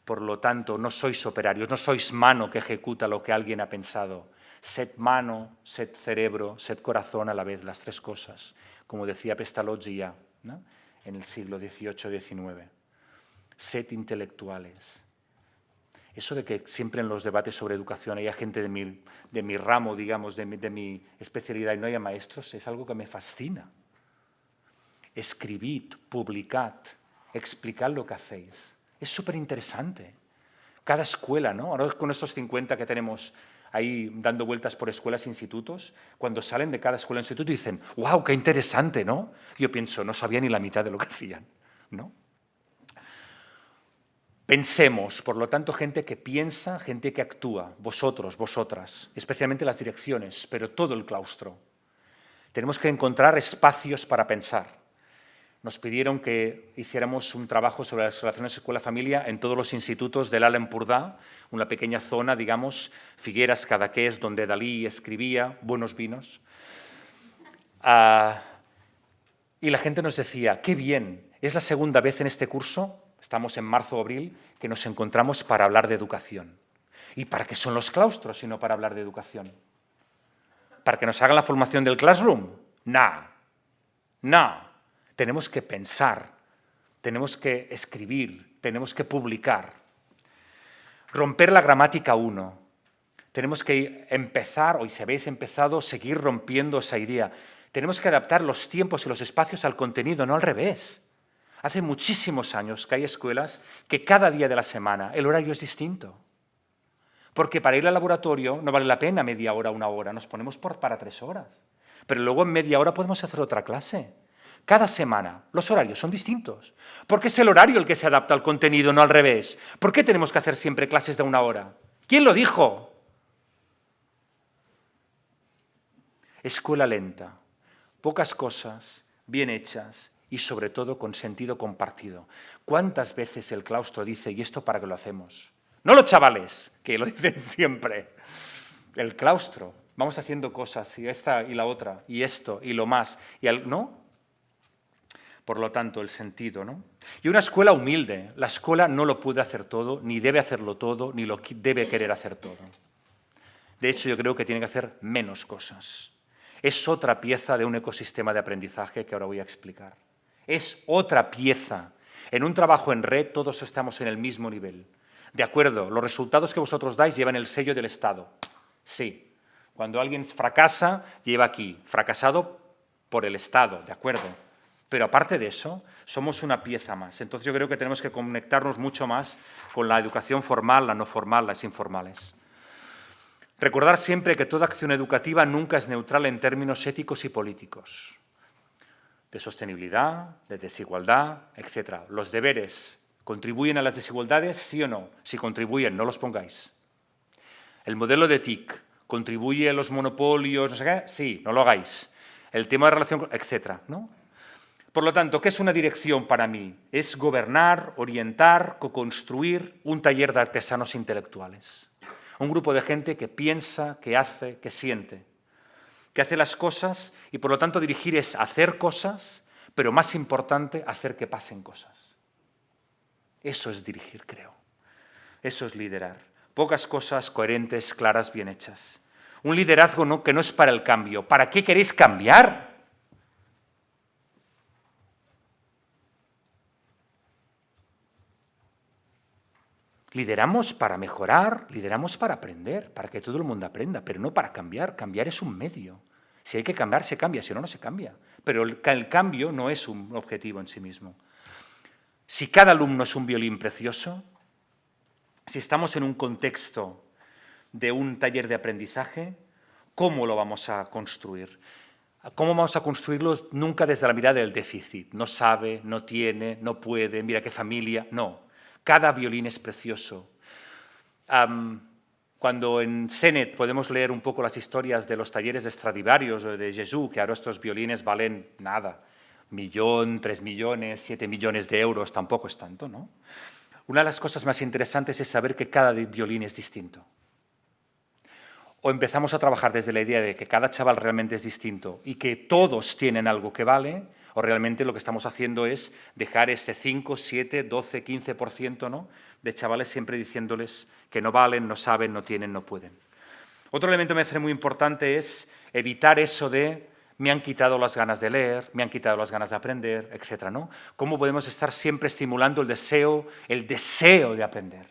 Por lo tanto, no sois operarios, no sois mano que ejecuta lo que alguien ha pensado. Sed mano, sed cerebro, sed corazón a la vez, las 3 cosas, como decía Pestalozzi ya, ¿no?, en el siglo XVIII-XIX. Sed intelectuales. Eso de que siempre en los debates sobre educación haya gente de mi ramo, digamos, de mi especialidad y no haya maestros, es algo que me fascina. Escribid, publicad, explicad lo que hacéis. Es súper interesante. Cada escuela, ¿no? Ahora con estos 50 que tenemos ahí dando vueltas por escuelas e institutos, cuando salen de cada escuela e instituto dicen, ¡wow, qué interesante!, ¿no? Yo pienso, no sabía ni la mitad de lo que hacían, ¿no? Pensemos, por lo tanto, gente que piensa, gente que actúa, vosotros, vosotras, especialmente las direcciones, pero todo el claustro. Tenemos que encontrar espacios para pensar. Nos pidieron que hiciéramos un trabajo sobre las relaciones escuela-familia en todos los institutos del Alt Empordà, una pequeña zona, digamos, Figueras, Cadaqués, donde Dalí escribía, buenos vinos. Y la gente nos decía, qué bien, es la segunda vez en este curso, estamos en marzo o abril, que nos encontramos para hablar de educación. ¿Y para qué son los claustros sino para hablar de educación? ¿Para que nos hagan la formación del classroom? No. Tenemos que pensar, tenemos que escribir, tenemos que publicar. Romper la gramática 1. Tenemos que empezar, o si habéis empezado, seguir rompiendo esa idea. Tenemos que adaptar los tiempos y los espacios al contenido, no al revés. Hace muchísimos años que hay escuelas que cada día de la semana el horario es distinto. Porque para ir al laboratorio no vale la pena media hora, una hora, nos ponemos para 3 horas. Pero luego en media hora podemos hacer otra clase. Cada semana los horarios son distintos. Porque es el horario el que se adapta al contenido, no al revés. ¿Por qué tenemos que hacer siempre clases de 1 hora? ¿Quién lo dijo? Escuela lenta, pocas cosas, bien hechas y sobre todo con sentido compartido. ¿Cuántas veces el claustro dice, ¿y esto para qué lo hacemos? No los chavales, que lo dicen siempre. El claustro, vamos haciendo cosas, y esta y la otra, y esto, y lo más, ¿no? Por lo tanto, el sentido, ¿no? Y una escuela humilde. La escuela no lo puede hacer todo, ni debe hacerlo todo, ni lo debe querer hacer todo. De hecho, yo creo que tiene que hacer menos cosas. Es otra pieza de un ecosistema de aprendizaje que ahora voy a explicar. Es otra pieza. En un trabajo en red todos estamos en el mismo nivel. De acuerdo, los resultados que vosotros dais llevan el sello del Estado. Sí. Cuando alguien fracasa, lleva aquí, fracasado por el Estado, ¿de acuerdo? Pero aparte de eso, somos una pieza más. Entonces yo creo que tenemos que conectarnos mucho más con la educación formal, la no formal, las informales. Recordar siempre que toda acción educativa nunca es neutral en términos éticos y políticos. De sostenibilidad, de desigualdad, etc. Los deberes, ¿contribuyen a las desigualdades, sí o no? Si contribuyen, no los pongáis. El modelo de TIC, ¿contribuye a los monopolios, no sé qué? Sí, no lo hagáis. El tema de relación, etc., ¿no? Por lo tanto, ¿qué es una dirección para mí? Es gobernar, orientar, co-construir un taller de artesanos intelectuales. Un grupo de gente que piensa, que hace, que siente. Que hace las cosas y, por lo tanto, dirigir es hacer cosas, pero más importante, hacer que pasen cosas. Eso es dirigir, creo. Eso es liderar. Pocas cosas coherentes, claras, bien hechas. Un liderazgo que no es para el cambio. ¿Para qué queréis cambiar? Lideramos para mejorar, lideramos para aprender, para que todo el mundo aprenda, pero no para cambiar. Cambiar es un medio. Si hay que cambiar, se cambia, si no, no se cambia. Pero el cambio no es un objetivo en sí mismo. Si cada alumno es un violín precioso, si estamos en un contexto de un taller de aprendizaje, ¿cómo lo vamos a construir? ¿Cómo vamos a construirlo? Nunca desde la mirada del déficit. No sabe, no tiene, no puede, mira qué familia. No. Cada violín es precioso. Cuando en Senet podemos leer un poco las historias de los talleres de Stradivarius o de Jesús, que ahora estos violines valen nada, 1 millón, 3 millones, 7 millones de euros, tampoco es tanto, ¿no? Una de las cosas más interesantes es saber que cada violín es distinto. O empezamos a trabajar desde la idea de que cada chaval realmente es distinto y que todos tienen algo que vale, o realmente lo que estamos haciendo es dejar este 5, 7, 12, 15%, ¿no?, de chavales siempre diciéndoles que no valen, no saben, no tienen, no pueden. Otro elemento que me parece muy importante es evitar eso de me han quitado las ganas de leer, me han quitado las ganas de aprender, etc., ¿no? ¿Cómo podemos estar siempre estimulando el deseo de aprender?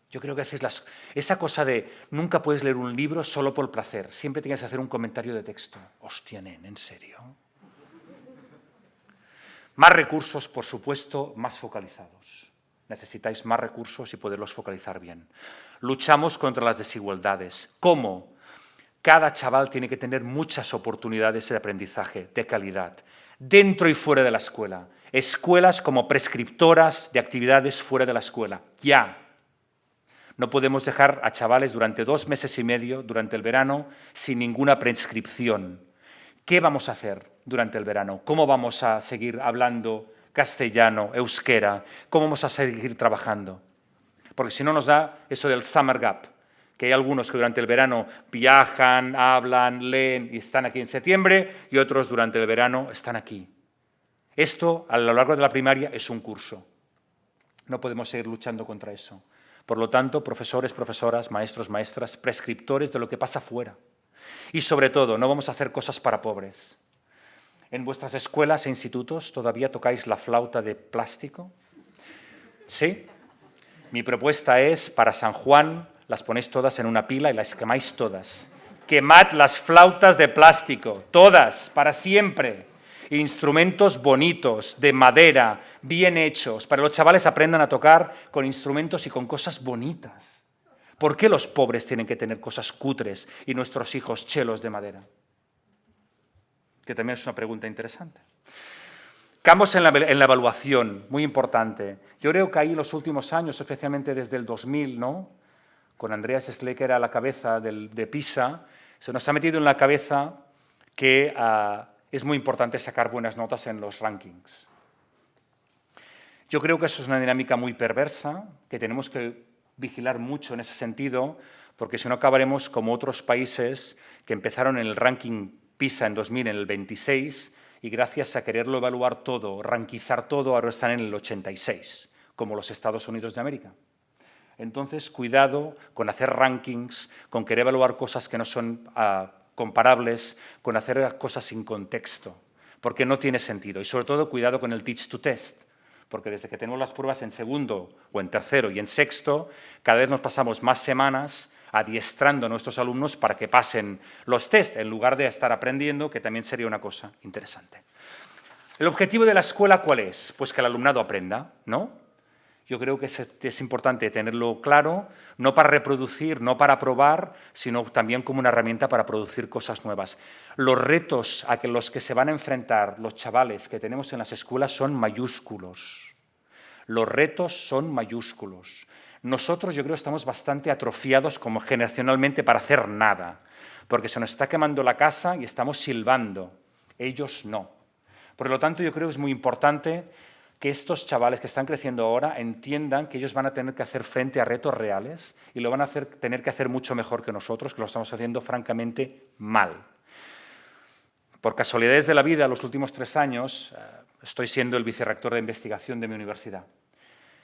Yo creo que a veces esa cosa de nunca puedes leer un libro solo por placer, siempre tienes que hacer un comentario de texto. Hostia, ¿en serio? Más recursos, por supuesto, más focalizados. Necesitáis más recursos y poderlos focalizar bien. Luchamos contra las desigualdades. ¿Cómo? Cada chaval tiene que tener muchas oportunidades de aprendizaje de calidad, dentro y fuera de la escuela. Escuelas como prescriptoras de actividades fuera de la escuela. Ya. No podemos dejar a chavales durante 2 meses y medio, durante el verano, sin ninguna prescripción. ¿Qué vamos a hacer durante el verano? ¿Cómo vamos a seguir hablando castellano, euskera? ¿Cómo vamos a seguir trabajando? Porque si no nos da eso del summer gap, que hay algunos que durante el verano viajan, hablan, leen y están aquí en septiembre, y otros durante el verano están aquí. Esto, a lo largo de la primaria, es un curso. No podemos seguir luchando contra eso. Por lo tanto, profesores, profesoras, maestros, maestras, prescriptores de lo que pasa fuera. Y sobre todo, no vamos a hacer cosas para pobres. ¿En vuestras escuelas e institutos todavía tocáis la flauta de plástico? ¿Sí? Mi propuesta es, para San Juan, las ponéis todas en una pila y las quemáis todas. Quemad las flautas de plástico, todas, para siempre. Instrumentos bonitos, de madera, bien hechos, para que los chavales aprendan a tocar con instrumentos y con cosas bonitas. ¿Por qué los pobres tienen que tener cosas cutres y nuestros hijos chelos de madera? Que también es una pregunta interesante. Cambios en la evaluación, muy importante. Yo creo que ahí los últimos años, especialmente desde el 2000, ¿no? Con Andreas Schlecker a la cabeza de PISA, se nos ha metido en la cabeza que es muy importante sacar buenas notas en los rankings. Yo creo que eso es una dinámica muy perversa, que tenemos que vigilar mucho en ese sentido, porque si no acabaremos como otros países que empezaron en el ranking PISA en 2000 en el 26 y gracias a quererlo evaluar todo, ranquizar todo, ahora están en el 86, como los Estados Unidos de América. Entonces, cuidado con hacer rankings, con querer evaluar cosas que no son comparables, con hacer cosas sin contexto, porque no tiene sentido. Y sobre todo, cuidado con el teach to test, porque desde que tenemos las pruebas en segundo o en tercero y en sexto, cada vez nos pasamos más semanas adiestrando a nuestros alumnos para que pasen los test, en lugar de estar aprendiendo, que también sería una cosa interesante. ¿El objetivo de la escuela cuál es? Pues que el alumnado aprenda, ¿no? Yo creo que es importante tenerlo claro, no para reproducir, no para probar, sino también como una herramienta para producir cosas nuevas. Los retos a los que se van a enfrentar los chavales que tenemos en las escuelas son mayúsculos. Los retos son mayúsculos. Nosotros, yo creo, estamos bastante atrofiados como generacionalmente para hacer nada, porque se nos está quemando la casa y estamos silbando. Ellos no. Por lo tanto, yo creo que es muy importante que estos chavales que están creciendo ahora entiendan que ellos van a tener que hacer frente a retos reales y lo van a tener que hacer mucho mejor que nosotros, que lo estamos haciendo francamente mal. Por casualidades de la vida, los últimos 3 años estoy siendo el vicerrector de investigación de mi universidad.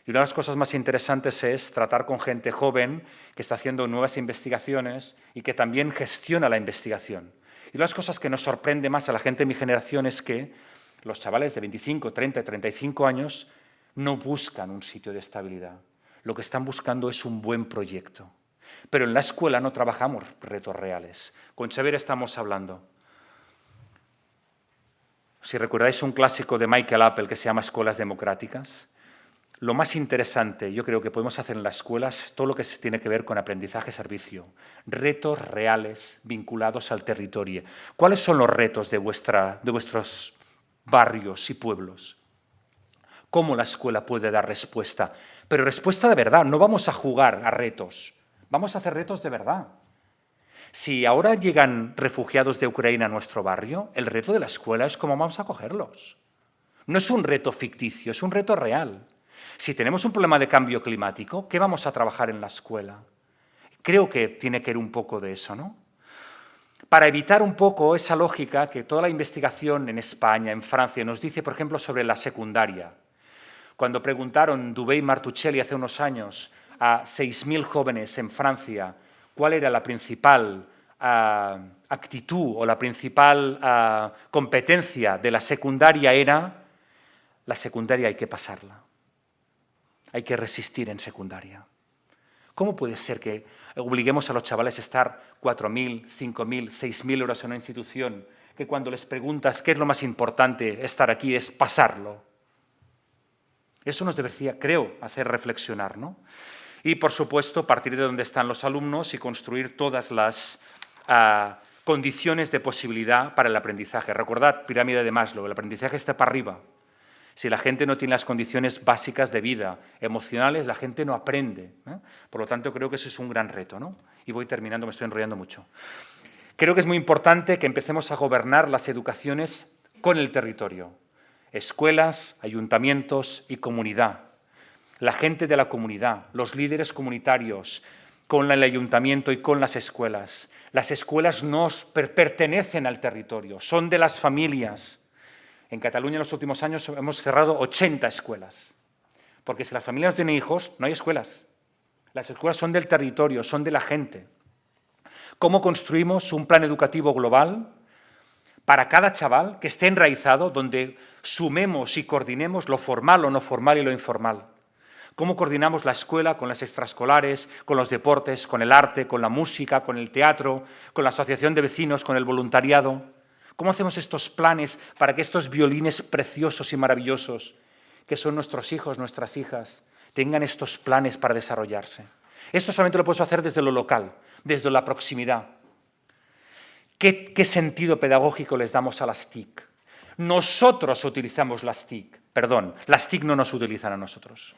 Y una de las cosas más interesantes es tratar con gente joven que está haciendo nuevas investigaciones y que también gestiona la investigación. Y una de las cosas que nos sorprende más a la gente de mi generación es que los chavales de 25, 30, 35 años no buscan un sitio de estabilidad. Lo que están buscando es un buen proyecto. Pero en la escuela no trabajamos retos reales. Con Xavier estamos hablando. Si recordáis un clásico de Michael Apple que se llama Escuelas Democráticas, lo más interesante, yo creo que podemos hacer en las escuelas es todo lo que tiene que ver con aprendizaje-servicio. Retos reales vinculados al territorio. ¿Cuáles son los retos de vuestros barrios y pueblos? ¿Cómo la escuela puede dar respuesta? Pero respuesta de verdad, no vamos a jugar a retos, vamos a hacer retos de verdad. Si ahora llegan refugiados de Ucrania a nuestro barrio, el reto de la escuela es cómo vamos a acogerlos. No es un reto ficticio, es un reto real. Si tenemos un problema de cambio climático, ¿qué vamos a trabajar en la escuela? Creo que tiene que ir un poco de eso, ¿no? Para evitar un poco esa lógica que toda la investigación en España, en Francia, nos dice, por ejemplo, sobre la secundaria. Cuando preguntaron Dubé y Martuchelli hace unos años a 6.000 jóvenes en Francia cuál era la principal actitud o la principal competencia de la secundaria, era la secundaria hay que pasarla. Hay que resistir en secundaria. ¿Cómo puede ser que obliguemos a los chavales a estar 4.000, 5.000, 6.000 horas en una institución, que cuando les preguntas qué es lo más importante estar aquí es pasarlo? Eso nos debería, creo, hacer reflexionar, ¿no? Y, por supuesto, partir de donde están los alumnos y construir todas las condiciones de posibilidad para el aprendizaje. Recordad, pirámide de Maslow, el aprendizaje está para arriba. Si la gente no tiene las condiciones básicas de vida, emocionales, la gente no aprende, ¿eh? Por lo tanto, creo que ese es un gran reto, ¿no? Y voy terminando, me estoy enrollando mucho. Creo que es muy importante que empecemos a gobernar las educaciones con el territorio. Escuelas, ayuntamientos y comunidad. La gente de la comunidad, los líderes comunitarios, con el ayuntamiento y con las escuelas. Las escuelas no pertenecen al territorio, son de las familias. En Cataluña en los últimos años hemos cerrado 80 escuelas, porque si las familias no tienen hijos, no hay escuelas. Las escuelas son del territorio, son de la gente. ¿Cómo construimos un plan educativo global para cada chaval que esté enraizado, donde sumemos y coordinemos lo formal, lo no formal y lo informal? ¿Cómo coordinamos la escuela con las extraescolares, con los deportes, con el arte, con la música, con el teatro, con la asociación de vecinos, con el voluntariado? ¿Cómo hacemos estos planes para que estos violines preciosos y maravillosos, que son nuestros hijos, nuestras hijas, tengan estos planes para desarrollarse? Esto solamente lo podemos hacer desde lo local, desde la proximidad. ¿Qué sentido pedagógico les damos a las TIC? Nosotros utilizamos las TIC, perdón, las TIC no nos utilizan a nosotros.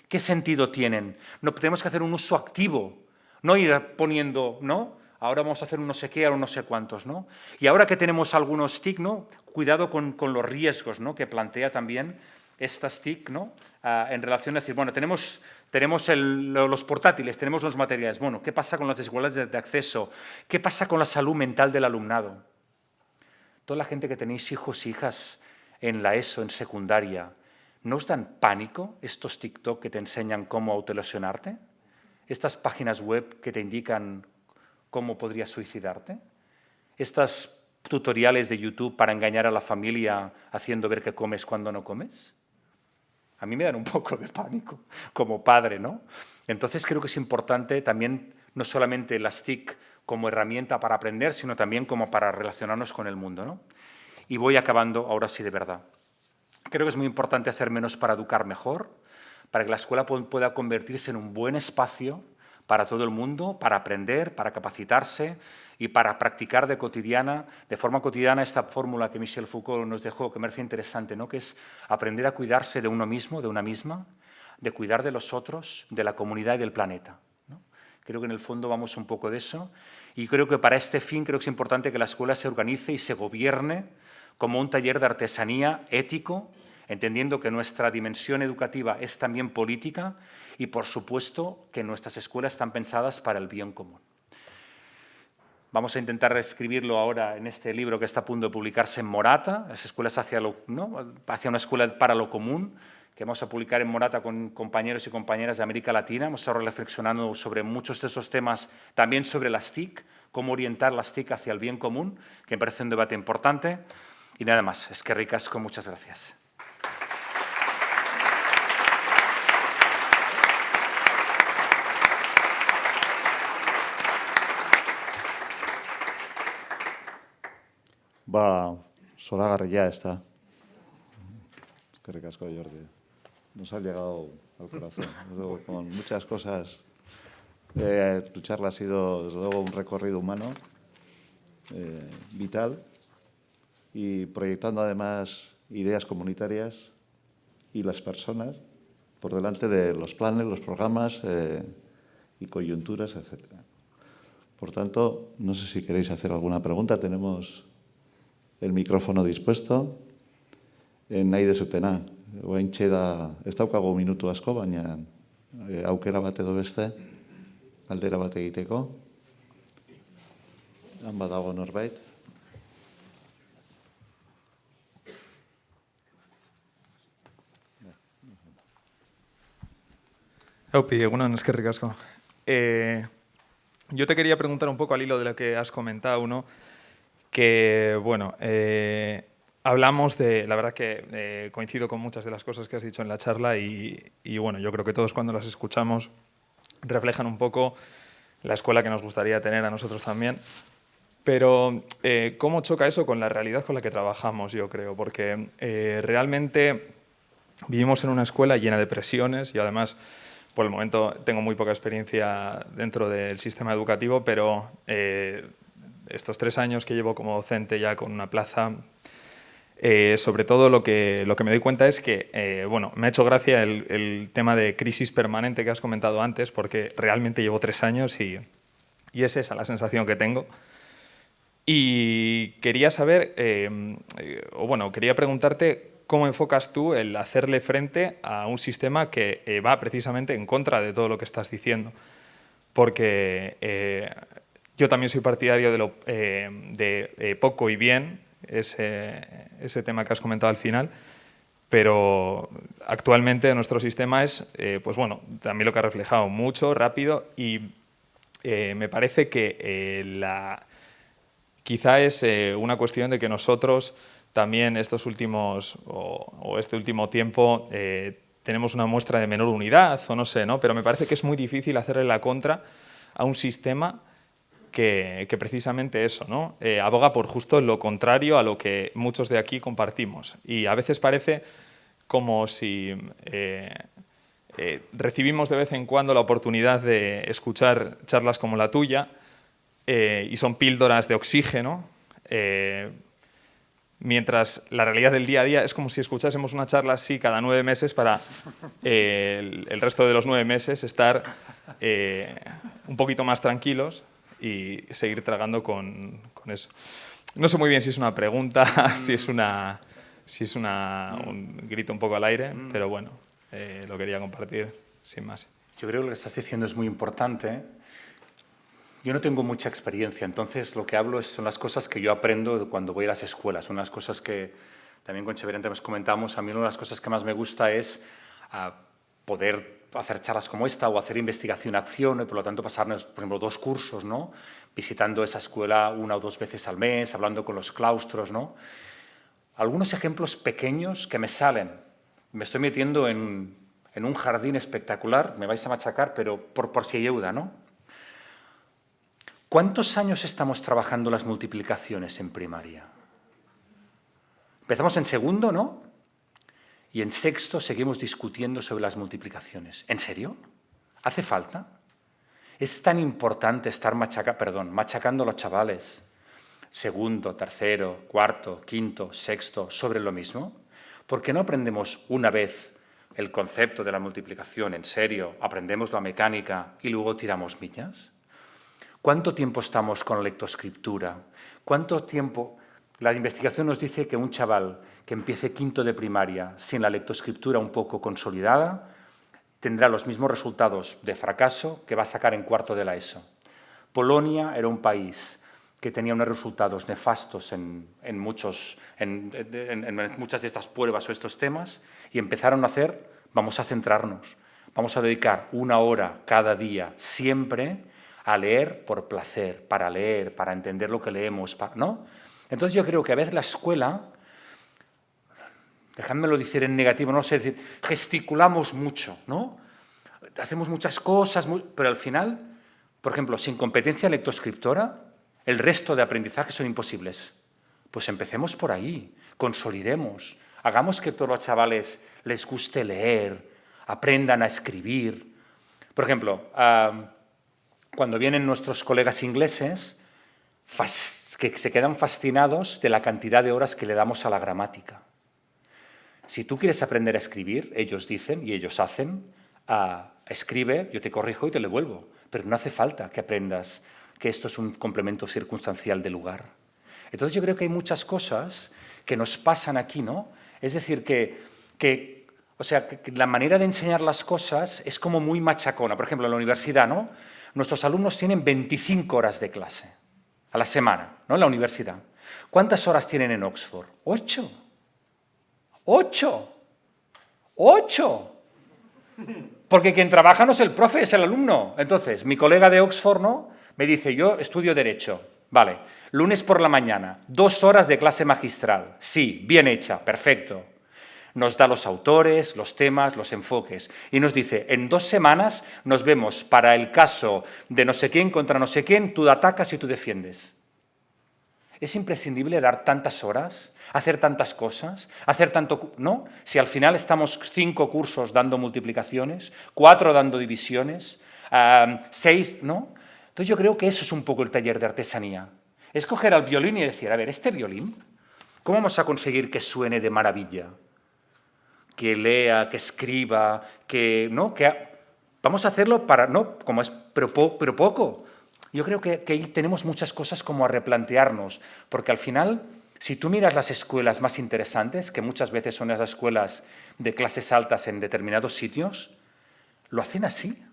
¿Qué sentido tienen? No, tenemos que hacer un uso activo, no ir poniendo, ¿no? Ahora vamos a hacer un no sé qué, ahora un no sé cuántos, ¿no? Y ahora que tenemos algunos TIC, ¿no? Cuidado con los riesgos, ¿no? Que plantea también estas TIC, ¿no? En relación a decir, bueno, tenemos los portátiles, tenemos los materiales. Bueno, ¿qué pasa con las desigualdades de acceso? ¿Qué pasa con la salud mental del alumnado? Toda la gente que tenéis hijos e hijas en la ESO, en secundaria, ¿no os dan pánico estos TikTok que te enseñan cómo autolesionarte? ¿Estas páginas web que te indican cómo podrías suicidarte? ¿Estas tutoriales de YouTube para engañar a la familia haciendo ver que comes cuando no comes? A mí me dan un poco de pánico como padre, ¿no? Entonces creo que es importante también no solamente las TIC como herramienta para aprender, sino también como para relacionarnos con el mundo, ¿no? Y voy acabando ahora sí de verdad. Creo que es muy importante hacer menos para educar mejor, para que la escuela pueda convertirse en un buen espacio para todo el mundo, para aprender, para capacitarse y para practicar de forma cotidiana esta fórmula que Michel Foucault nos dejó, que me parece interesante, ¿no? Que es aprender a cuidarse de uno mismo, de una misma, de cuidar de los otros, de la comunidad y del planeta, ¿no? Creo que en el fondo vamos un poco de eso y creo que para este fin creo que es importante que la escuela se organice y se gobierne como un taller de artesanía ético, entendiendo que nuestra dimensión educativa es también política y, por supuesto, que nuestras escuelas están pensadas para el bien común. Vamos a intentar reescribirlo ahora en este libro que está a punto de publicarse en Morata, las escuelas hacia una escuela para lo común, que vamos a publicar en Morata con compañeros y compañeras de América Latina. Hemos estado reflexionando sobre muchos de esos temas, también sobre las TIC, cómo orientar las TIC hacia el bien común, que me parece un debate importante. Y nada más, es que ricasco, muchas gracias. Va, zoragarria está. Es que ricasco, Jordi. Nos ha llegado al corazón. Luego, con muchas cosas, tu charla ha sido, desde luego, un recorrido humano vital y proyectando, además, ideas comunitarias y las personas por delante de los planes, los programas y coyunturas, etc. Por tanto, no sé si queréis hacer alguna pregunta. Tenemos el micrófono dispuesto. Nahi dezutena. Oraintxe da, ez daukago minutu asko, baina aukera bat edo beste, aldera bat egiteko. Han badago norbait. Aupi, egunon, eskerrik asko. Yo te quería preguntar un poco al hilo de lo que has comentado, ¿no? Que, bueno, hablamos de, la verdad que coincido con muchas de las cosas que has dicho en la charla y, bueno, yo creo que todos cuando las escuchamos reflejan un poco la escuela que nos gustaría tener a nosotros también. Pero, ¿cómo choca eso con la realidad con la que trabajamos, yo creo? Porque realmente vivimos en una escuela llena de presiones y además, por el momento, tengo muy poca experiencia dentro del sistema educativo, pero estos 3 años que llevo como docente ya con una plaza, sobre todo lo que me doy cuenta es que, bueno, me ha hecho gracia el tema de crisis permanente que has comentado antes, porque realmente llevo 3 años y Y es esa la sensación que tengo. Y quería saber, quería preguntarte cómo enfocas tú el hacerle frente a un sistema que va precisamente en contra de todo lo que estás diciendo. Porque yo también soy partidario de poco y bien, ese tema que has comentado al final, pero actualmente nuestro sistema es, también lo que ha reflejado, mucho, rápido, y me parece que quizá es una cuestión de que nosotros también este último tiempo tenemos una muestra de menor unidad, o no sé, ¿no? Pero me parece que es muy difícil hacerle la contra a un sistema que precisamente eso, ¿no? Aboga por justo lo contrario a lo que muchos de aquí compartimos. Y a veces parece como si recibimos de vez en cuando la oportunidad de escuchar charlas como la tuya, y son píldoras de oxígeno, mientras la realidad del día a día es como si escuchásemos una charla así cada 9 meses para el resto de los 9 meses estar un poquito más tranquilos y seguir tragando con eso. No sé muy bien si es una pregunta, si es un grito un poco al aire, pero bueno, lo quería compartir sin más. Yo creo que lo que estás diciendo es muy importante. Yo no tengo mucha experiencia, entonces lo que hablo son las cosas que yo aprendo cuando voy a las escuelas. Son las cosas que también con Cheverente nos comentamos. A mí una de las cosas que más me gusta es poder hacer charlas como esta o hacer investigación-acción y por lo tanto pasarnos, por ejemplo, 2 cursos, ¿no? Visitando esa escuela 1 o 2 veces al mes, hablando con los claustros, ¿no? Algunos ejemplos pequeños que me salen. Me estoy metiendo en un jardín espectacular, me vais a machacar, pero por si ayuda, ¿no? ¿Cuántos años estamos trabajando las multiplicaciones en primaria? Empezamos en segundo, ¿no? Y en sexto seguimos discutiendo sobre las multiplicaciones. ¿En serio? ¿Hace falta? ¿Es tan importante estar machacando a los chavales? Segundo, tercero, cuarto, quinto, sexto, sobre lo mismo. ¿Por qué no aprendemos una vez el concepto de la multiplicación en serio, aprendemos la mecánica y luego tiramos millas? ¿Cuánto tiempo estamos con la lectoescritura? ¿Cuánto tiempo? La investigación nos dice que un chaval que empiece quinto de primaria sin la lectoescritura un poco consolidada tendrá los mismos resultados de fracaso que va a sacar en cuarto de la ESO. Polonia era un país que tenía unos resultados nefastos en muchas de estas pruebas o estos temas y empezaron a hacer, vamos a centrarnos, vamos a dedicar 1 hora cada día siempre a leer por placer, para leer, para entender lo que leemos, ¿no? Entonces yo creo que a veces la escuela, dejádmelo decir en negativo, no sé decir, gesticulamos mucho, ¿no? Hacemos muchas cosas, pero al final, por ejemplo, sin competencia lectoescriptora, el resto de aprendizajes son imposibles. Pues empecemos por ahí, consolidemos, hagamos que a todos los chavales les guste leer, aprendan a escribir. Por ejemplo, cuando vienen nuestros colegas ingleses, que se quedan fascinados de la cantidad de horas que le damos a la gramática. Si tú quieres aprender a escribir, ellos dicen y ellos hacen, escribe, yo te corrijo y te lo devuelvo, pero no hace falta que aprendas que esto es un complemento circunstancial de lugar. Entonces yo creo que hay muchas cosas que nos pasan aquí, ¿no? Es decir, que la manera de enseñar las cosas es como muy machacona. Por ejemplo, en la universidad, ¿no? Nuestros alumnos tienen 25 horas de clase a la semana, ¿no? En la universidad. ¿Cuántas horas tienen en Oxford? 8. 8. 8. Porque quien trabaja no es el profe, es el alumno. Entonces, mi colega de Oxford, ¿no? Me dice, yo estudio Derecho. Vale, lunes por la mañana, 2 horas de clase magistral. Sí, bien hecha, perfecto. Nos da los autores, los temas, los enfoques. Y nos dice, en 2 semanas nos vemos para el caso de no sé quién contra no sé quién, tú atacas y tú defiendes. ¿Es imprescindible dar tantas horas, hacer tantas cosas, hacer tanto...? ¿No? Si al final estamos 5 cursos dando multiplicaciones, 4 dando divisiones, 6, ¿no? Entonces yo creo que eso es un poco el taller de artesanía. Es coger al violín y decir, a ver, este violín, ¿cómo vamos a conseguir que suene de maravilla? Que lea, que escriba, que... ¿no? Vamos a hacerlo para... No, como es, pero poco. Yo creo que ahí tenemos muchas cosas como a replantearnos, porque al final, si tú miras las escuelas más interesantes, que muchas veces son las escuelas de clases altas en determinados sitios, lo hacen así.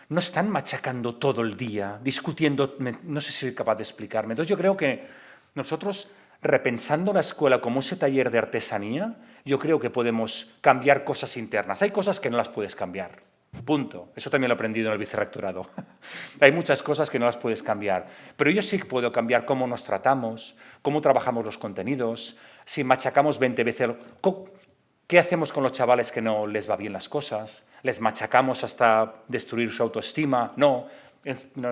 No están machacando todo el día, discutiendo, no sé si soy capaz de explicarme. Entonces yo creo que nosotros, repensando la escuela como ese taller de artesanía, yo creo que podemos cambiar cosas internas. Hay cosas que no las puedes cambiar. Punto. Eso también lo he aprendido en el vicerrectorado. Hay muchas cosas que no las puedes cambiar, pero yo sí que puedo cambiar cómo nos tratamos, cómo trabajamos los contenidos, si machacamos 20 veces... ¿Qué hacemos con los chavales que no les va bien las cosas? ¿Les machacamos hasta destruir su autoestima? No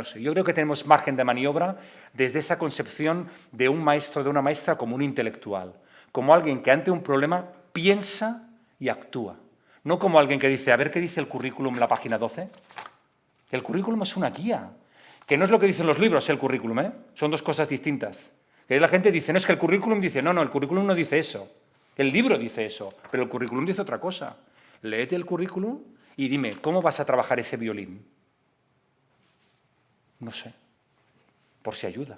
sé. Yo creo que tenemos margen de maniobra desde esa concepción de un maestro, de una maestra como un intelectual, como alguien que ante un problema piensa y actúa. No como alguien que dice, a ver qué dice el currículum en la página 12. El currículum es una guía, que no es lo que dicen los libros, el currículum, ¿eh? Son dos cosas distintas. Que la gente dice, no, es que el currículum dice, no, el currículum no dice eso. El libro dice eso, pero el currículum dice otra cosa. Léete el currículum y dime, ¿cómo vas a trabajar ese violín? No sé, por si ayuda.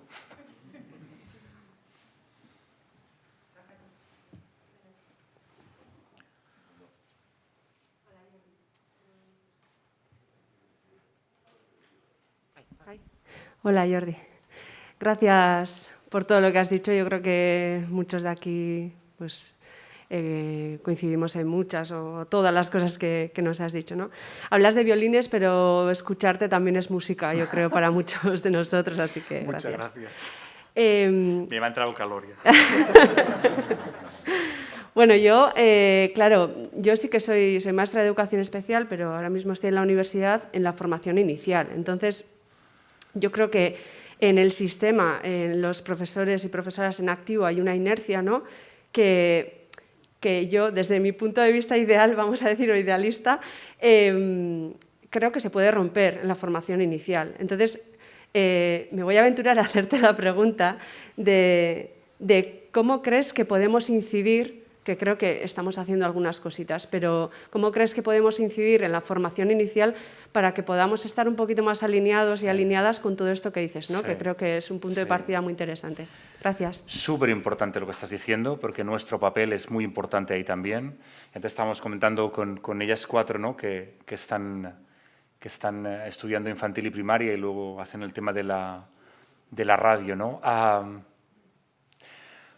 Hola, Jordi. Gracias por todo lo que has dicho. Yo creo que muchos de aquí pues, coincidimos en muchas o todas las cosas que nos has dicho, ¿no? Hablas de violines, pero escucharte también es música, yo creo, para muchos de nosotros, así que Muchas gracias. Me ha entrado calor ya. Bueno, yo, claro, yo sí que soy maestra de educación especial, pero ahora mismo estoy en la universidad en la formación inicial. Entonces, yo creo que en el sistema, en los profesores y profesoras en activo, hay una inercia, ¿no? Que yo, desde mi punto de vista ideal, vamos a decir, o idealista, creo que se puede romper en la formación inicial. Entonces, me voy a aventurar a hacerte la pregunta de cómo crees que podemos incidir, que creo que estamos haciendo algunas cositas, pero ¿cómo crees que podemos incidir en la formación inicial para que podamos estar un poquito más alineados y alineadas con todo esto que dices, ¿no? Sí. Que creo que es un punto de partida muy interesante. Gracias. Súper importante lo que estás diciendo, porque nuestro papel es muy importante ahí también. Antes estábamos comentando con ellas 4, ¿no? que están estudiando infantil y primaria y luego hacen el tema de la radio, ¿no?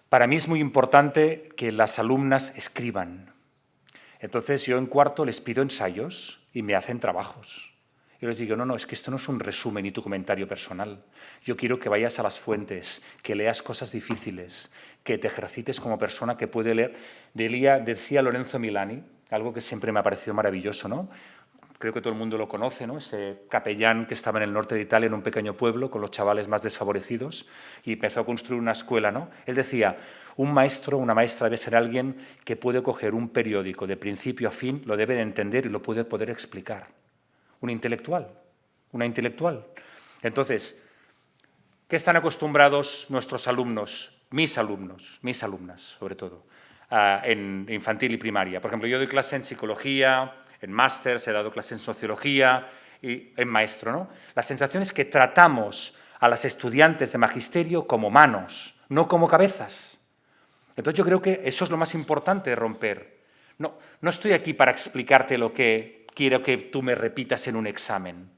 Para mí es muy importante que las alumnas escriban. Entonces yo en cuarto les pido ensayos y me hacen trabajos. Yo les digo, no, es que esto no es un resumen ni tu comentario personal. Yo quiero que vayas a las fuentes, que leas cosas difíciles, que te ejercites como persona que puede leer. Decía Lorenzo Milani, algo que siempre me ha parecido maravilloso, ¿no? Creo que todo el mundo lo conoce, ¿no? Ese capellán que estaba en el norte de Italia, en un pequeño pueblo, con los chavales más desfavorecidos, y empezó a construir una escuela, ¿no? Él decía, un maestro, una maestra debe ser alguien que puede coger un periódico de principio a fin, lo debe de entender y lo puede poder explicar. Un intelectual, una intelectual. Entonces, ¿qué están acostumbrados nuestros alumnos, mis alumnas, sobre todo, en infantil y primaria? Por ejemplo, yo doy clase en psicología, en másters, he dado clases en sociología y en maestro, ¿no? La sensación es que tratamos a las estudiantes de magisterio como manos, no como cabezas. Entonces yo creo que eso es lo más importante de romper. No estoy aquí para explicarte lo que quiero que tú me repitas en un examen.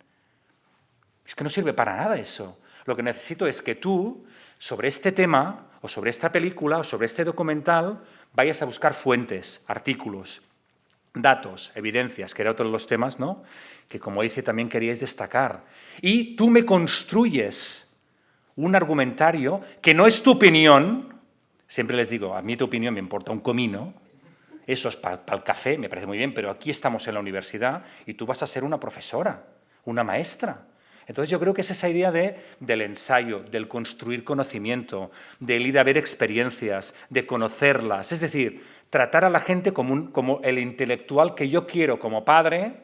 Es que no sirve para nada eso. Lo que necesito es que tú, sobre este tema, o sobre esta película, o sobre este documental, vayas a buscar fuentes, artículos, datos, evidencias, que era otro de los temas, ¿no? Que, como dice, también queríais destacar. Y tú me construyes un argumentario que no es tu opinión. Siempre les digo, a mí tu opinión me importa un comino. Eso es para el café, me parece muy bien, pero aquí estamos en la universidad y tú vas a ser una profesora, una maestra. Entonces yo creo que es esa idea del ensayo, del construir conocimiento, del ir a ver experiencias, de conocerlas. Es decir, tratar a la gente como el intelectual que yo quiero como padre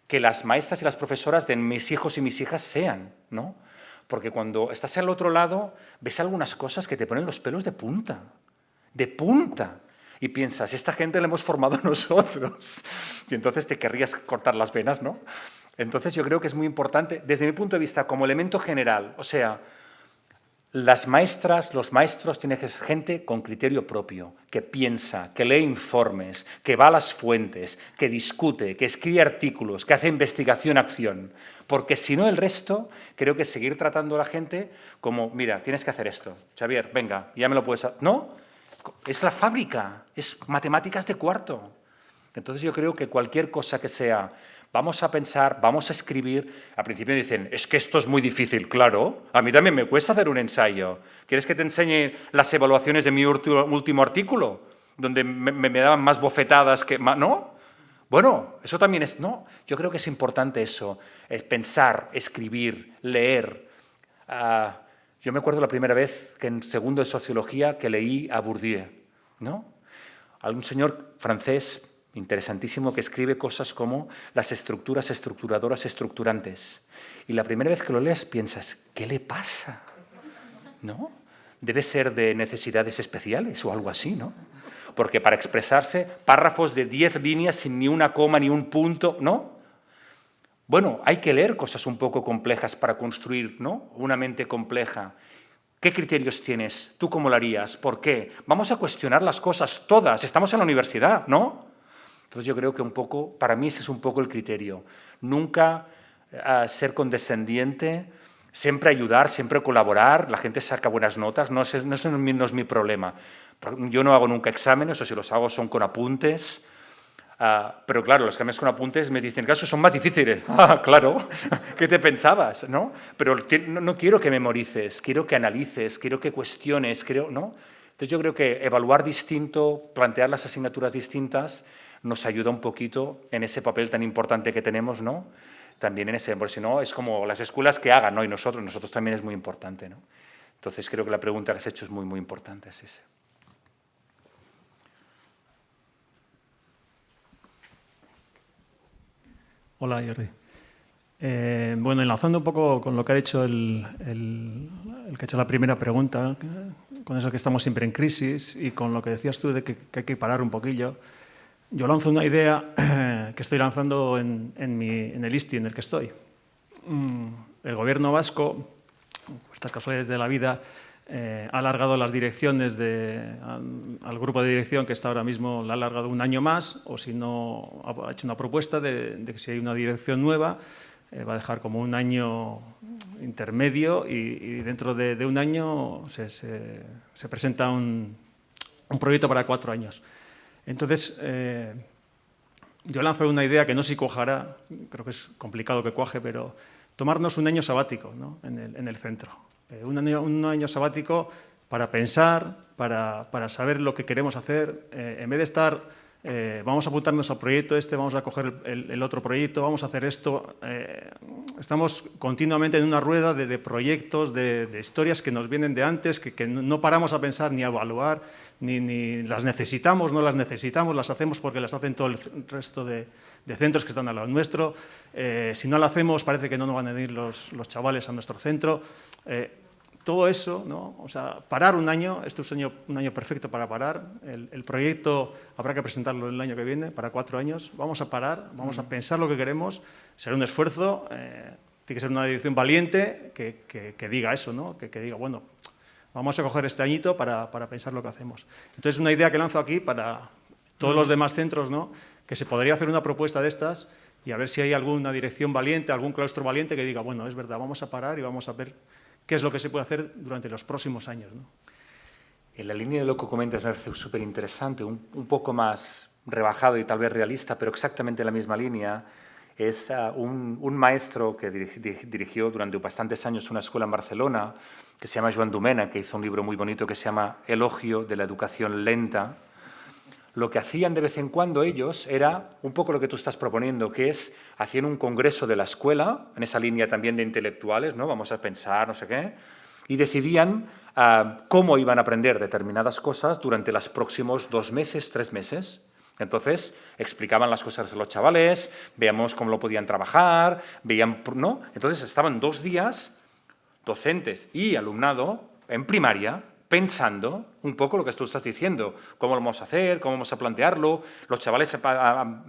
que las maestras y las profesoras de mis hijos y mis hijas sean, ¿no? Porque cuando estás al otro lado ves algunas cosas que te ponen los pelos de punta, y piensas, esta gente la hemos formado nosotros, y entonces te querrías cortar las venas, ¿no? Entonces yo creo que es muy importante, desde mi punto de vista, como elemento general, o sea, las maestras, los maestros tienen que ser gente con criterio propio, que piensa, que lee informes, que va a las fuentes, que discute, que escribe artículos, que hace investigación-acción. Porque si no, el resto, creo que seguir tratando a la gente como, mira, tienes que hacer esto. Xavier, venga, ya me lo puedes hacer. No, es la fábrica, es matemáticas de cuarto. Entonces yo creo que cualquier cosa que sea, vamos a pensar, vamos a escribir. Al principio dicen, es que esto es muy difícil. Claro, a mí también me cuesta hacer un ensayo. ¿Quieres que te enseñe las evaluaciones de mi último artículo? Donde me daban más bofetadas que... ¿No? Bueno, eso también es... No, yo creo que es importante eso, es pensar, escribir, leer. Yo me acuerdo la primera vez que en segundo de Sociología que leí a Bourdieu, ¿no? Algún señor francés interesantísimo que escribe cosas como las estructuras estructuradoras estructurantes. Y la primera vez que lo lees piensas, ¿qué le pasa? ¿No? Debe ser de necesidades especiales o algo así, ¿no? Porque para expresarse, párrafos de 10 líneas sin ni una coma ni un punto, ¿no? Bueno, hay que leer cosas un poco complejas para construir, ¿no?, una mente compleja. ¿Qué criterios tienes? ¿Tú cómo lo harías? ¿Por qué? Vamos a cuestionar las cosas todas. Estamos en la universidad, ¿no? Entonces yo creo que un poco, para mí ese es un poco el criterio. Nunca ser condescendiente, siempre ayudar, siempre colaborar, la gente saca buenas notas, no es mi problema. Yo no hago nunca exámenes, o si los hago son con apuntes, pero claro, los exámenes con apuntes me dicen que esos son más difíciles. Claro, ¿qué te pensabas? ¿No? Pero no quiero que memorices, quiero que analices, quiero que cuestiones, ¿no? Entonces yo creo que evaluar distinto, plantear las asignaturas distintas, nos ayuda un poquito en ese papel tan importante que tenemos, ¿no? También en ese, porque si no, es como las escuelas que hagan, ¿no? Y nosotros también es muy importante, ¿no? Entonces creo que la pregunta que has hecho es muy, muy importante, es esa. Hola, Jordi. Bueno, enlazando un poco con lo que ha dicho el que ha hecho la primera pregunta, con eso que estamos siempre en crisis y con lo que decías tú de que hay que parar un poquillo, yo lanzo una idea que estoy lanzando en el ISTI en el que estoy. El gobierno vasco, por estas casualidades de la vida, ha alargado las direcciones al grupo de dirección que está ahora mismo, la ha alargado un año más, o si no, ha hecho una propuesta de que si hay una dirección nueva, va a dejar como un año intermedio y dentro de un año se presenta un proyecto para 4 años. Entonces, yo lanzo una idea que no sé si cuajará, creo que es complicado que cuaje, pero tomarnos un año sabático, ¿no?, en el centro. Un año sabático para pensar, para saber lo que queremos hacer, en vez de estar, vamos a apuntarnos al proyecto vamos a coger el otro proyecto, vamos a hacer esto. Estamos continuamente en una rueda de proyectos, de historias que nos vienen de antes, que no paramos a pensar ni a evaluar, ni las necesitamos, no las necesitamos, las hacemos porque las hacen todo el resto de centros que están al lado nuestro. Si no lo hacemos, parece que no nos van a venir los chavales a nuestro centro. Todo eso, ¿no? O sea, parar un año, esto es un año perfecto para parar. El proyecto habrá que presentarlo el año que viene, para 4 años. Vamos a parar, vamos a pensar lo que queremos, será un esfuerzo, tiene que ser una dirección valiente que diga eso, ¿no? Que diga, bueno, vamos a coger este añito para pensar lo que hacemos. Entonces, una idea que lanzo aquí para todos los demás centros, ¿no?, que se podría hacer una propuesta de estas y a ver si hay alguna dirección valiente, algún claustro valiente que diga, bueno, es verdad, vamos a parar y vamos a ver qué es lo que se puede hacer durante los próximos años, ¿no? En la línea de lo que comentas me parece súper interesante, un poco más rebajado y tal vez realista, pero exactamente en la misma línea. Es un maestro que dirigió durante bastantes años una escuela en Barcelona, que se llama Joan Domènech, que hizo un libro muy bonito que se llama Elogio de la educación lenta. Lo que hacían de vez en cuando ellos era un poco lo que tú estás proponiendo, que es, hacían un congreso de la escuela, en esa línea también de intelectuales, ¿no? Vamos a pensar, no sé qué, y decidían cómo iban a aprender determinadas cosas durante los próximos 2 meses, 3 meses. Entonces, explicaban las cosas a los chavales, veíamos cómo lo podían trabajar, veían, ¿no? Entonces, estaban 2 días, docentes y alumnado, en primaria, pensando un poco lo que tú estás diciendo, cómo lo vamos a hacer, cómo vamos a plantearlo, los chavales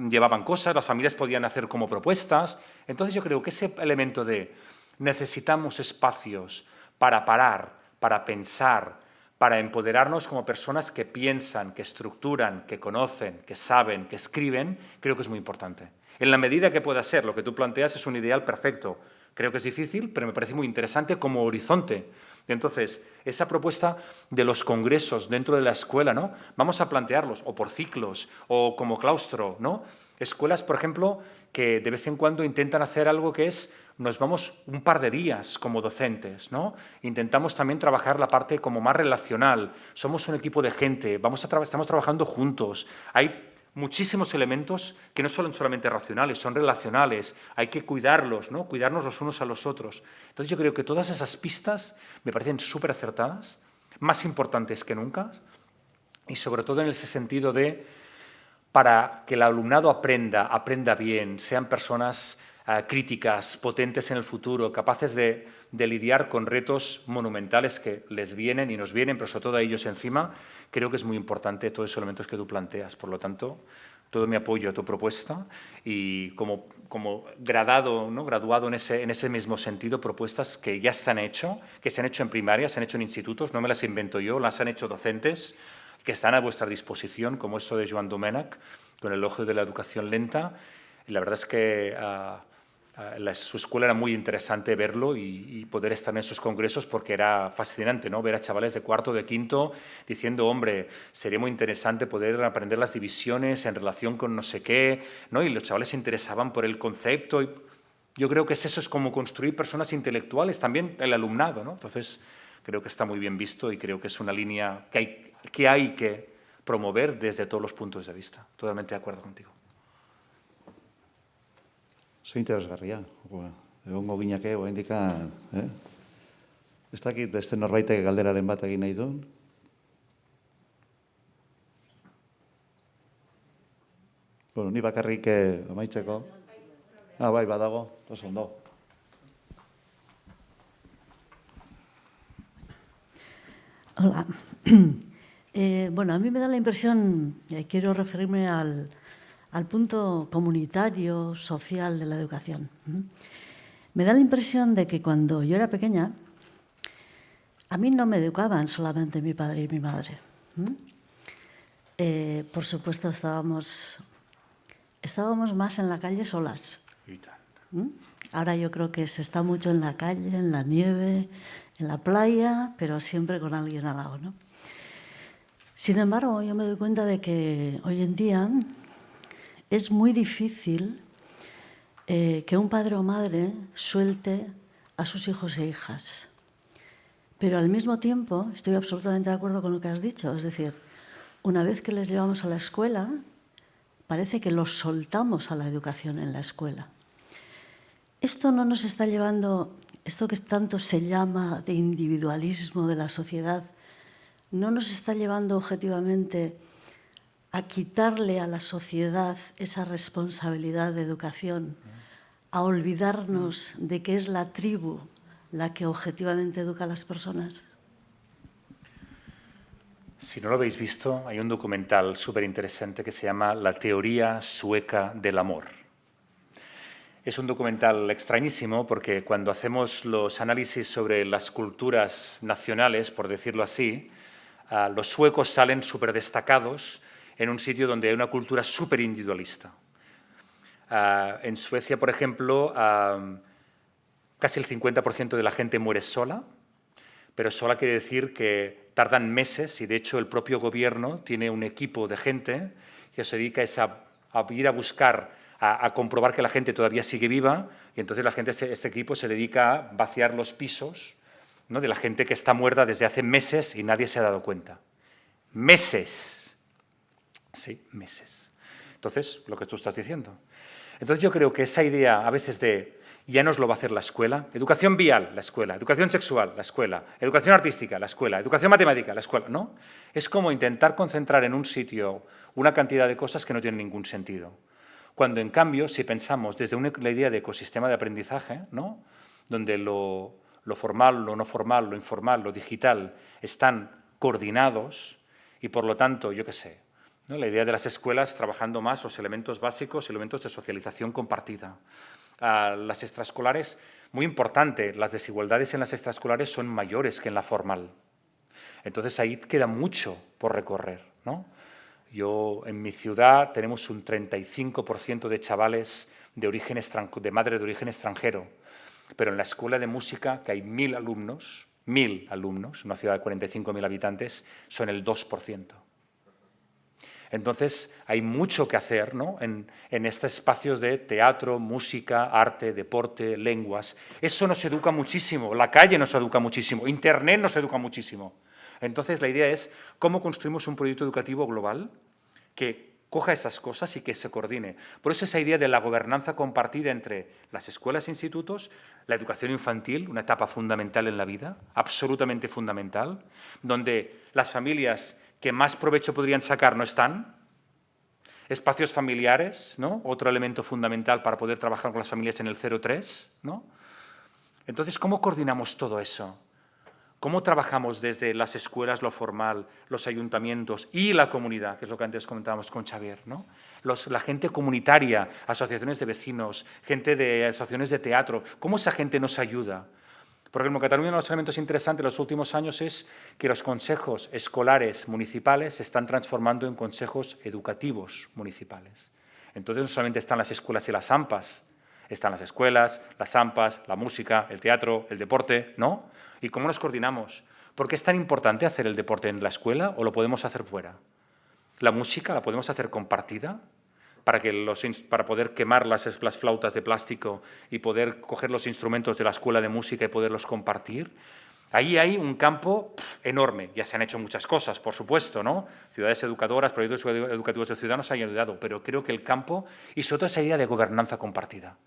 llevaban cosas, las familias podían hacer como propuestas. Entonces yo creo que ese elemento de necesitamos espacios para parar, para pensar, para empoderarnos como personas que piensan, que estructuran, que conocen, que saben, que escriben, creo que es muy importante. En la medida que pueda ser, lo que tú planteas es un ideal perfecto. Creo que es difícil, pero me parece muy interesante como horizonte. Entonces, esa propuesta de los congresos dentro de la escuela, ¿no? Vamos a plantearlos, o por ciclos, o como claustro, ¿no? Escuelas, por ejemplo, que de vez en cuando intentan hacer algo que es, nos vamos un par de días como docentes, ¿no? Intentamos también trabajar la parte como más relacional. Somos un equipo de gente, estamos trabajando juntos. Hay muchísimos elementos que no son solamente racionales, son relacionales. Hay que cuidarlos, ¿no? Cuidarnos los unos a los otros. Entonces yo creo que todas esas pistas me parecen súper acertadas, más importantes que nunca, y sobre todo en ese sentido de para que el alumnado aprenda bien, sean personas críticas, potentes en el futuro, capaces de lidiar con retos monumentales que les vienen y nos vienen, pero sobre todo a ellos encima, creo que es muy importante todos esos elementos que tú planteas. Por lo tanto, todo mi apoyo a tu propuesta y como graduado en ese mismo sentido, propuestas que ya se han hecho en primaria, se han hecho en institutos, no me las invento yo, las han hecho docentes, que están a vuestra disposición, como esto de Joan Domènech, con el elogio de la educación lenta. Y la verdad es que su escuela era muy interesante verlo y poder estar en esos congresos porque era fascinante, ¿no? Ver a chavales de cuarto, de quinto, diciendo, hombre, sería muy interesante poder aprender las divisiones en relación con no sé qué, ¿no? Y los chavales se interesaban por el concepto. Y yo creo que eso es como construir personas intelectuales, también el alumnado, ¿no? Entonces, creo que está muy bien visto y creo que es una línea que hay que promover desde todos los puntos de vista. Totalmente de acuerdo contigo. Ze interesgarria. Egongo gineke, oraindika, ez dakit beste norbaitek galderaren bat egin nahi duen. Bueno, ni bakarrik amaitzeko. Bai, badago, oso ondo. Hola. Bueno, a mí me da la impresión, quiero referirme al punto comunitario, social de la educación. Me da la impresión de que cuando yo era pequeña, a mí no me educaban solamente mi padre y mi madre. Por supuesto, estábamos más en la calle solas. Ahora yo creo que se está mucho en la calle, en la nieve, en la playa, pero siempre con alguien al lado, ¿no? Sin embargo, yo me doy cuenta de que hoy en día es muy difícil que un padre o madre suelte a sus hijos e hijas. Pero al mismo tiempo estoy absolutamente de acuerdo con lo que has dicho. Es decir, una vez que les llevamos a la escuela, parece que los soltamos a la educación en la escuela. Esto no nos está llevando, esto que tanto se llama de individualismo de la sociedad, no nos está llevando objetivamente a quitarle a la sociedad esa responsabilidad de educación, a olvidarnos de que es la tribu la que objetivamente educa a las personas. Si no lo habéis visto, hay un documental súper interesante que se llama La teoría sueca del amor. Es un documental extrañísimo porque cuando hacemos los análisis sobre las culturas nacionales, por decirlo así, los suecos salen súper destacados en un sitio donde hay una cultura súper individualista. En Suecia, por ejemplo, casi el 50% de la gente muere sola, pero sola quiere decir que tardan meses y de hecho el propio gobierno tiene un equipo de gente que se dedica a ir a buscar, a comprobar que la gente todavía sigue viva y entonces este equipo se dedica a vaciar los pisos, ¿no?, de la gente que está muerta desde hace meses y nadie se ha dado cuenta. ¡Meses! Sí, meses. Entonces, lo que tú estás diciendo. Entonces yo creo que esa idea a veces de ya nos lo va a hacer la escuela, educación vial, la escuela, educación sexual, la escuela, educación artística, la escuela, educación matemática, la escuela, ¿no? Es como intentar concentrar en un sitio una cantidad de cosas que no tienen ningún sentido. Cuando, en cambio, si pensamos desde la idea de ecosistema de aprendizaje, ¿no?, donde lo formal, lo no formal, lo informal, lo digital están coordinados y, por lo tanto, yo qué sé, ¿no? La idea de las escuelas trabajando más los elementos básicos, elementos de socialización compartida. Las extraescolares, muy importante, las desigualdades en las extraescolares son mayores que en la formal. Entonces ahí queda mucho por recorrer, ¿no? Yo, en mi ciudad, tenemos un 35% de chavales de madre de origen extranjero, pero en la escuela de música, que hay 1.000 alumnos, una ciudad de 45.000 habitantes, son el 2%. Entonces, hay mucho que hacer, ¿no? en estos espacios de teatro, música, arte, deporte, lenguas. Eso nos educa muchísimo, la calle nos educa muchísimo, Internet nos educa muchísimo. Entonces, la idea es cómo construimos un proyecto educativo global que coja esas cosas y que se coordine. Por eso esa idea de la gobernanza compartida entre las escuelas e institutos, la educación infantil, una etapa fundamental en la vida, absolutamente fundamental, donde las familias que más provecho podrían sacar no están, espacios familiares, ¿no? Otro elemento fundamental para poder trabajar con las familias en el 0-3, ¿no? Entonces, ¿cómo coordinamos todo eso? ¿Cómo trabajamos desde las escuelas, lo formal, los ayuntamientos y la comunidad, que es lo que antes comentábamos con Xavier, ¿no? La gente comunitaria, asociaciones de vecinos, gente de asociaciones de teatro, ¿cómo esa gente nos ayuda? Porque en Cataluña uno de los elementos interesantes de los últimos años es que los consejos escolares municipales se están transformando en consejos educativos municipales. Entonces no solamente están las escuelas y las AMPAs, están las escuelas, las AMPAs, la música, el teatro, el deporte, ¿no? ¿Y cómo nos coordinamos? ¿Por qué es tan importante hacer el deporte en la escuela o lo podemos hacer fuera? ¿La música la podemos hacer compartida? Para poder quemar las flautas de plástico y poder coger los instrumentos de la escuela de música y poderlos compartir. Ahí hay un campo enorme. Ya se han hecho muchas cosas, por supuesto, ¿no? Ciudades educadoras, proyectos educativos de ciudadanos han ayudado, pero creo que el campo y sobre todo esa idea de gobernanza compartida.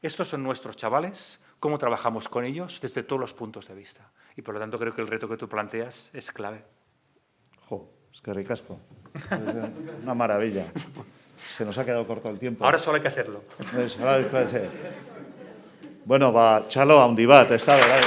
Estos son nuestros chavales, cómo trabajamos con ellos desde todos los puntos de vista. Y por lo tanto creo que el reto que tú planteas es clave. Jo, es que ricasco. Es una maravilla. Se nos ha quedado corto el tiempo. Ahora solo hay que hacerlo. Bueno, va, Chalo handi bat, ez da, bera.